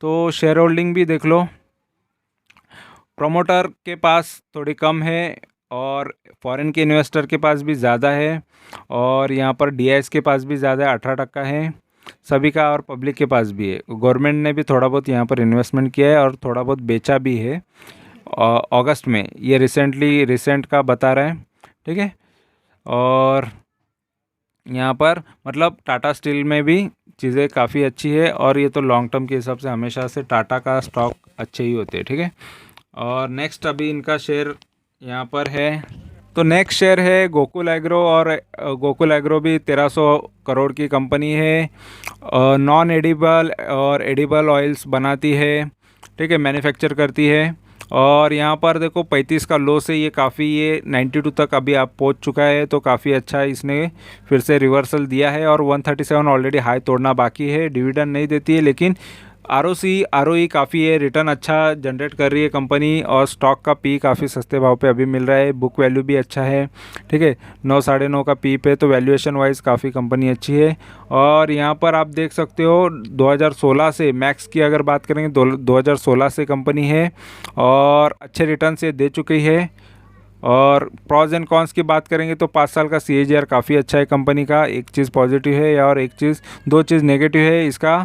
तो शेयर होल्डिंग भी देख लो, प्रोमोटर के पास थोड़ी कम है और फॉरेन के इन्वेस्टर के पास भी ज़्यादा है, और यहाँ पर DIS के पास भी ज़्यादा है, 18% है सभी का, और पब्लिक के पास भी है। गवर्नमेंट ने भी थोड़ा बहुत यहाँ पर इन्वेस्टमेंट किया है और थोड़ा बहुत बेचा भी है अगस्त में, ये रिसेंट का बता रहा है, ठीक है। और यहाँ पर मतलब टाटा स्टील में भी चीज़ें काफ़ी अच्छी है, और ये तो लॉन्ग टर्म के हिसाब से हमेशा से टाटा का स्टॉक अच्छे ही होते हैं, ठीक है। और नेक्स्ट अभी इनका शेयर यहाँ पर है, तो नेक्स्ट शेयर है गोकुल एग्रो, और गोकुल एग्रो भी 1,300 करोड़ की कंपनी है, नॉन एडिबल और एडिबल ऑयल्स बनाती है, ठीक है, मैन्युफैक्चर करती है। और यहाँ पर देखो 35 का लो से ये काफ़ी, ये 92 तक अभी आप पहुँच चुका है, तो काफ़ी अच्छा इसने फिर से रिवर्सल दिया है। और 137 ऑलरेडी हाई तोड़ना बाकी है, डिविडेंड नहीं देती है, लेकिन ROE काफ़ी है, रिटर्न अच्छा जनरेट कर रही है कंपनी, और स्टॉक का पी काफ़ी सस्ते भाव पे अभी मिल रहा है, बुक वैल्यू भी अच्छा है। ठीक है, 9 साढ़े 9 का पी पे, तो वैल्यूएशन वाइज काफ़ी कंपनी अच्छी है। और यहाँ पर आप देख सकते हो 2016 से, मैक्स की अगर बात करेंगे 2016 से कंपनी है और अच्छे रिटर्न से दे चुकी है। और प्रॉज एंड कॉन्स की बात करेंगे तो 5 साल का CAGR काफ़ी अच्छा है कंपनी का, एक चीज़ पॉजिटिव है और एक चीज़, दो चीज़ नेगेटिव है इसका।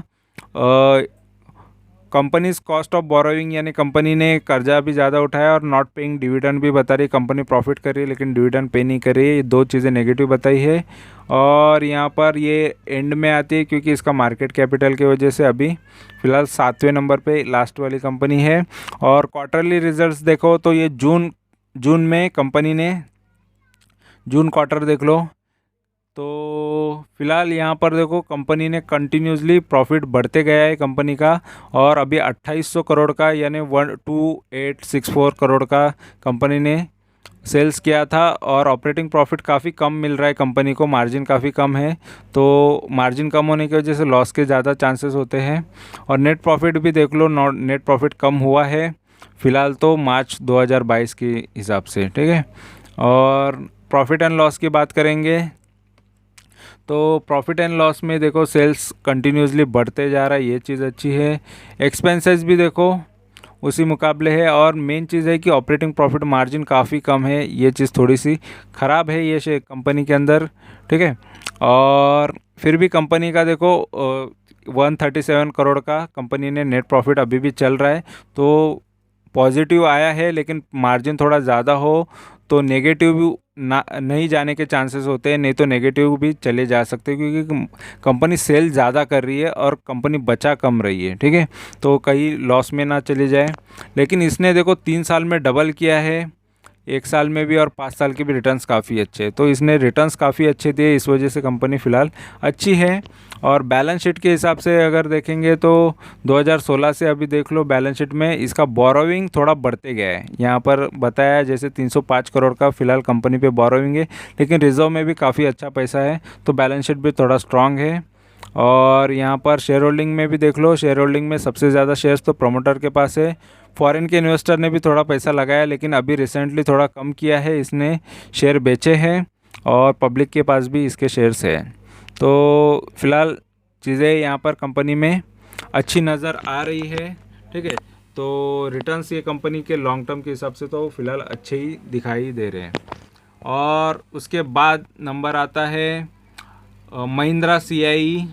कंपनीज कॉस्ट ऑफ बोरोइंग, यानी कंपनी ने कर्जा भी ज़्यादा उठाया, और नॉट पेइंग डिविडेंड भी बता रही है, कंपनी प्रॉफिट कर रही है लेकिन डिविडेंड पे नहीं कर रही है, ये दो चीज़ें नेगेटिव बताई है। और यहाँ पर ये एंड में आती है क्योंकि इसका मार्केट कैपिटल की वजह से अभी फ़िलहाल 7वें नंबर पे लास्ट वाली कंपनी है। और क्वार्टरली रिजल्ट्स देखो तो ये जून जून में कंपनी ने, जून क्वार्टर देख लो तो फिलहाल यहाँ पर देखो कंपनी ने कंटिन्यूसली प्रॉफिट बढ़ते गया है कंपनी का, और अभी 2800 करोड़ का यानी 12864 करोड़ का कंपनी ने सेल्स किया था। और ऑपरेटिंग प्रॉफिट काफ़ी कम मिल रहा है कंपनी को, मार्जिन काफ़ी कम है, तो मार्जिन कम होने की वजह से लॉस के ज़्यादा चांसेस होते हैं। और नेट प्रॉफिट भी देख लो, नेट प्रॉफिट कम हुआ है फ़िलहाल तो मार्च 2022 के हिसाब से। ठीक है, और प्रॉफिट एंड लॉस की बात करेंगे तो प्रॉफिट एंड लॉस में देखो सेल्स कंटिन्यूसली बढ़ते जा रहा है, ये चीज़ अच्छी है। एक्सपेंसेस भी देखो उसी मुकाबले है, और मेन चीज़ है कि ऑपरेटिंग प्रॉफिट मार्जिन काफ़ी कम है, ये चीज़ थोड़ी सी ख़राब है ये कंपनी के अंदर। ठीक है, और फिर भी कंपनी का देखो 137 करोड़ का कंपनी ने नेट प्रॉफिट अभी भी चल रहा है, तो पॉजिटिव आया है, लेकिन मार्जिन थोड़ा ज़्यादा हो तो नेगेटिव ना नहीं जाने के चांसेस होते हैं, नहीं तो नेगेटिव भी चले जा सकते हैं क्योंकि कंपनी सेल ज़्यादा कर रही है और कंपनी बचा कम रही है। ठीक है, तो कहीं लॉस में ना चले जाए। लेकिन इसने देखो 3 साल में डबल किया है, 1 साल में भी, और 5 साल के भी रिटर्न्स काफ़ी अच्छे हैं, तो इसने रिटर्न्स काफ़ी अच्छे दिए, इस वजह से कंपनी फ़िलहाल अच्छी है। और बैलेंस शीट के हिसाब से अगर देखेंगे तो 2016 से अभी देख लो बैलेंस शीट में इसका बोरोइंग थोड़ा बढ़ते गया है, यहाँ पर बताया है जैसे 305 करोड़ का फ़िलहाल कंपनी पे बोरोइंग है, लेकिन रिजर्व में भी काफ़ी अच्छा पैसा है, तो बैलेंस शीट भी थोड़ा स्ट्रांग है। और यहाँ पर शेयर होल्डिंग में भी देख लो, शेयर होल्डिंग में सबसे ज़्यादा शेयर्स तो प्रमोटर के पास है। फॉरेन के इन्वेस्टर ने भी थोड़ा पैसा लगाया, लेकिन अभी रिसेंटली थोड़ा कम किया है, इसने शेयर बेचे हैं, और पब्लिक के पास भी इसके शेयर्स हैं। तो फिलहाल चीज़ें यहाँ पर कंपनी में अच्छी नज़र आ रही है। ठीक है, तो रिटर्न्स ये कंपनी के लॉन्ग टर्म के हिसाब से तो फ़िलहाल अच्छे ही दिखाई दे रहे हैं। और उसके बाद नंबर आता है महिंद्रा CI,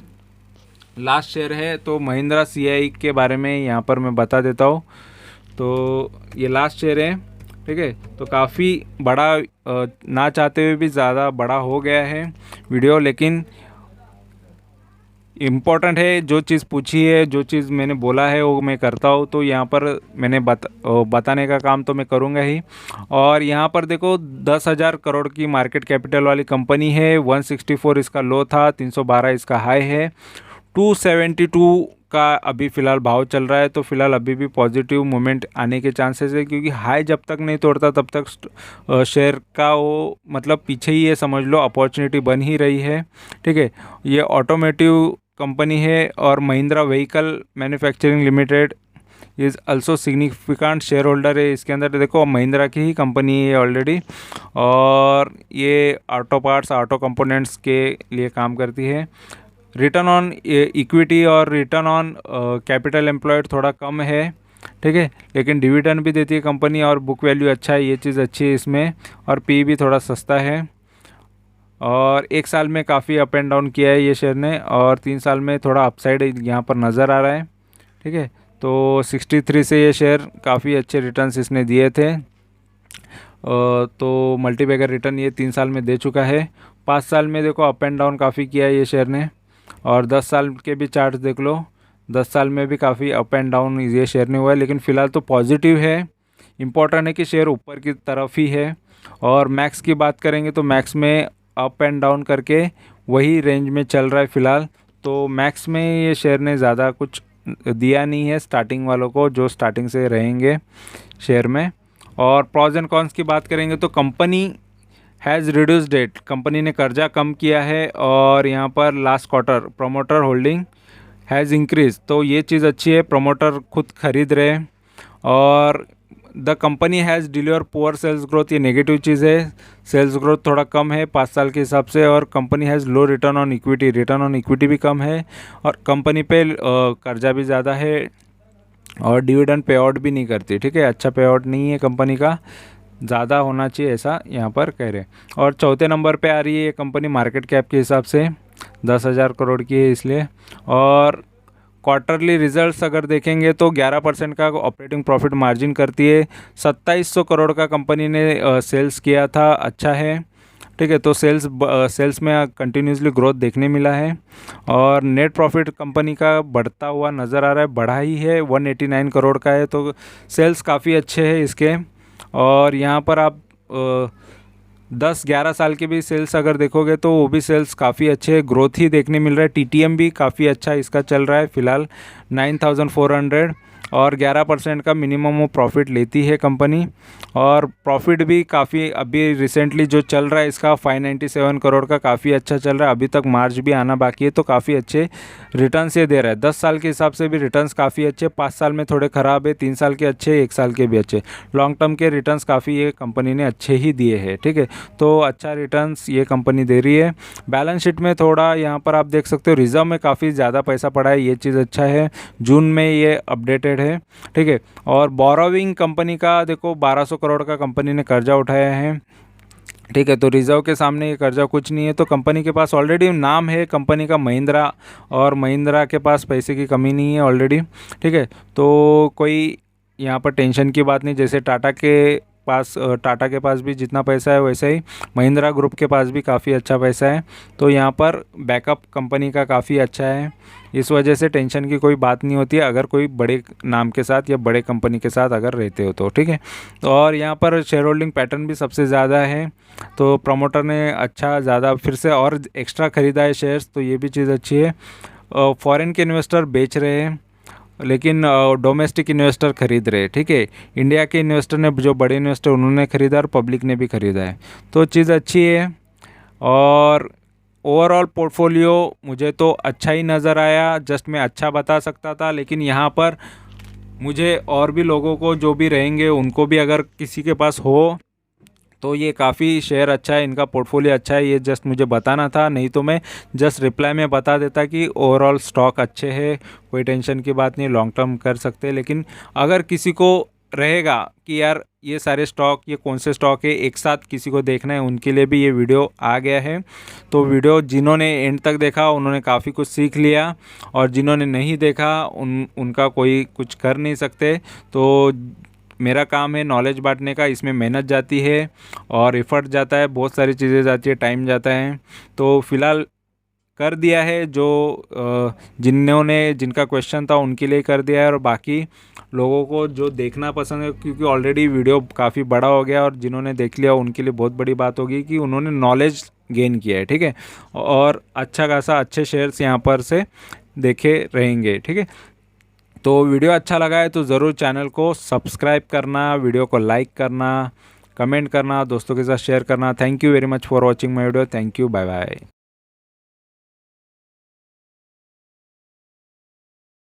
लास्ट शेयर है, तो महिंद्रा CI के बारे में यहाँ पर मैं बता देता हूँ। तो ये लास्ट शेयर है। ठीक है, तो काफ़ी बड़ा, ना चाहते हुए भी ज़्यादा बड़ा हो गया है वीडियो, लेकिन इम्पॉर्टेंट है, जो चीज़ पूछी है, जो चीज़ मैंने बोला है वो मैं करता हूँ, तो यहाँ पर मैंने बताने का काम तो मैं करूँगा ही। और यहाँ पर देखो 10,000 करोड़ की मार्केट कैपिटल वाली कंपनी है, 164 इसका लो था, 312 इसका हाई है, 272 का अभी फ़िलहाल भाव चल रहा है, तो फिलहाल अभी भी पॉजिटिव मोमेंट आने के चांसेस है, क्योंकि हाई जब तक नहीं तोड़ता तब तक शेयर का वो मतलब पीछे ही है, समझ लो अपॉर्चुनिटी बन ही रही है। ठीक है, ये ऑटोमेटिव कंपनी है, और Mahindra vehicle manufacturing limited is also significant share holder है इसके अंदर। देखो महिंद्रा की ही कंपनी है ऑलरेडी, और ये ऑटो पार्ट्स, ऑटो कंपोनेंट्स के लिए काम करती है। रिटर्न ऑन इक्विटी और रिटर्न ऑन कैपिटल एम्प्लॉयड थोड़ा कम है। ठीक है, लेकिन डिविडेंड भी देती है कंपनी, और बुक वैल्यू अच्छा है, ये चीज़ अच्छी है इसमें, और पी भी थोड़ा सस्ता है। और 1 साल में काफ़ी अप एंड डाउन किया है ये शेयर ने, और 3 साल में थोड़ा अपसाइड यहाँ पर नज़र आ रहा है। ठीक है, तो 63 से ये शेयर काफ़ी अच्छे रिटर्न्स इसने दिए थे, तो मल्टीबैगर रिटर्न ये 3 साल में दे चुका है। 5 साल में देखो अप एंड डाउन काफ़ी किया है ये शेयर ने, और 10 साल के भी चार्ट्स देख लो, 10 साल में भी काफ़ी अप एंड डाउन ये शेयर ने हुआ है, लेकिन फ़िलहाल तो पॉजिटिव है। इम्पॉर्टेंट है कि शेयर ऊपर की तरफ ही है। और मैक्स की बात करेंगे तो मैक्स में अप एंड डाउन करके वही रेंज में चल रहा है फ़िलहाल, तो मैक्स में ये शेयर ने ज़्यादा कुछ दिया नहीं है स्टार्टिंग वालों को, जो स्टार्टिंग से रहेंगे शेयर में। और प्रॉज एंड कॉन्स की बात करेंगे तो company has reduce debt, company ने कर्जा कम किया है, और यहाँ पर last quarter promoter holding has increase, तो ये चीज़ अच्छी है, प्रमोटर खुद खरीद रहे हैं। और the company has deliver poor sales growth, ये नेगेटिव चीज़ है, सेल्स ग्रोथ थोड़ा कम है 5 साल के हिसाब से। और company has low return on equity, return on equity भी कम है। और कंपनी पे कर्जा भी ज़्यादा है और डिविडेंड पे आउट भी नहीं करती, ठीक है, अच्छा पे आउट नहीं है कंपनी का, ज़्यादा होना चाहिए ऐसा यहाँ पर कह रहे हैं। और चौथे नंबर पे आ रही है ये कंपनी मार्केट कैप के हिसाब से 10,000 करोड़ की है इसलिए। और क्वार्टरली रिजल्ट्स अगर देखेंगे तो 11% का ऑपरेटिंग प्रॉफिट मार्जिन करती है। 2700 करोड़ का कंपनी ने सेल्स किया था, अच्छा है, ठीक है। तो सेल्स में कंटिन्यूसली ग्रोथ देखने मिला है। और नेट प्रॉफिट कंपनी का बढ़ता हुआ नज़र आ रहा है, बढ़ा ही है, 189 करोड़ का है, तो सेल्स काफ़ी अच्छे हैं इसके। और यहाँ पर आप 10-11 साल के भी सेल्स अगर देखोगे तो वो भी सेल्स काफ़ी अच्छे ग्रोथ ही देखने मिल रहा है। टीटीएम भी काफ़ी अच्छा इसका चल रहा है फ़िलहाल 9400, और 11% का मिनिमम वो प्रॉफिट लेती है कंपनी। और प्रॉफिट भी काफ़ी अभी रिसेंटली जो चल रहा है इसका 597 करोड़ का काफ़ी अच्छा चल रहा है, अभी तक मार्च भी आना बाकी है, तो काफ़ी अच्छे रिटर्न्स ये दे रहा है। 10 साल के हिसाब से भी रिटर्न्स काफ़ी अच्छे, 5 साल में थोड़े ख़राब है, 3 साल के अच्छे, 1 साल के भी अच्छे, लॉन्ग टर्म के रिटर्न्स काफ़ी ये कंपनी ने अच्छे ही दिए हैं, ठीक है। तो अच्छा रिटर्न्स ये कंपनी दे रही है। बैलेंस शीट में थोड़ा यहाँ पर आप देख सकते हो रिजर्व में काफ़ी ज़्यादा पैसा पड़ा है, ये चीज़ अच्छा है, जून में ये अपडेटेड है, ठीक है। और बोरोविंग कंपनी का देखो 1200 करोड़ का कंपनी ने कर्जा उठाया है, ठीक है। तो रिजर्व के सामने ये कर्जा कुछ नहीं है, तो कंपनी के पास ऑलरेडी नाम है कंपनी का महिंद्रा, और महिंद्रा के पास पैसे की कमी नहीं है ऑलरेडी, ठीक है। तो कोई यहाँ पर टेंशन की बात नहीं, जैसे टाटा के पास भी जितना पैसा है वैसे ही महिंद्रा ग्रुप के पास भी काफ़ी अच्छा पैसा है। तो यहाँ पर बैकअप कंपनी का काफ़ी अच्छा है, इस वजह से टेंशन की कोई बात नहीं होती है अगर कोई बड़े नाम के साथ या बड़े कंपनी के साथ अगर रहते हो तो, ठीक है। तो और यहाँ पर शेयर होल्डिंग पैटर्न भी सबसे ज़्यादा है, तो प्रमोटर ने अच्छा ज़्यादा फिर से और एक्स्ट्रा ख़रीदा है शेयर्स, तो ये भी चीज़ अच्छी है। फॉरेन के इन्वेस्टर बेच रहे हैं लेकिन डोमेस्टिक इन्वेस्टर खरीद रहे हैं, ठीक है। इंडिया के इन्वेस्टर ने, जो बड़े इन्वेस्टर उन्होंने खरीदा और पब्लिक ने भी खरीदा है, तो चीज़ अच्छी है। और ओवरऑल पोर्टफोलियो मुझे तो अच्छा ही नज़र आया, जस्ट मैं अच्छा बता सकता था, लेकिन यहाँ पर मुझे और भी लोगों को जो भी रहेंगे उनको भी अगर किसी के पास हो तो ये काफ़ी शेयर अच्छा है, इनका पोर्टफोलियो अच्छा है, ये जस्ट मुझे बताना था, नहीं तो मैं जस्ट रिप्लाई में बता देता कि ओवरऑल स्टॉक अच्छे है, कोई टेंशन की बात नहीं, लॉन्ग टर्म कर सकते हैं। लेकिन अगर किसी को रहेगा कि यार ये सारे स्टॉक, ये कौन से स्टॉक है एक साथ किसी को देखना है, उनके लिए भी ये वीडियो आ गया है। तो वीडियो जिन्होंने एंड तक देखा उन्होंने काफ़ी कुछ सीख लिया, और जिन्होंने नहीं देखा उनका कोई कुछ कर नहीं सकते। तो मेरा काम है नॉलेज बांटने का, इसमें मेहनत जाती है और एफर्ट जाता है, बहुत सारी चीज़ें जाती है, टाइम जाता है। तो फ़िलहाल कर दिया है, जो जिनका क्वेश्चन था उनके लिए कर दिया है, और बाकी लोगों को जो देखना पसंद है, क्योंकि ऑलरेडी वीडियो काफ़ी बड़ा हो गया और जिन्होंने देख लिया उनके लिए बहुत बड़ी बात होगी कि उन्होंने नॉलेज गेन किया है, ठीक है। और अच्छा खासा अच्छे शेयर्स यहाँ पर से देखे रहेंगे, ठीक है। तो वीडियो अच्छा लगा है तो ज़रूर चैनल को सब्सक्राइब करना, वीडियो को लाइक करना, कमेंट करना, दोस्तों के साथ शेयर करना। Thank you very much for watching my video. Thank you, bye bye.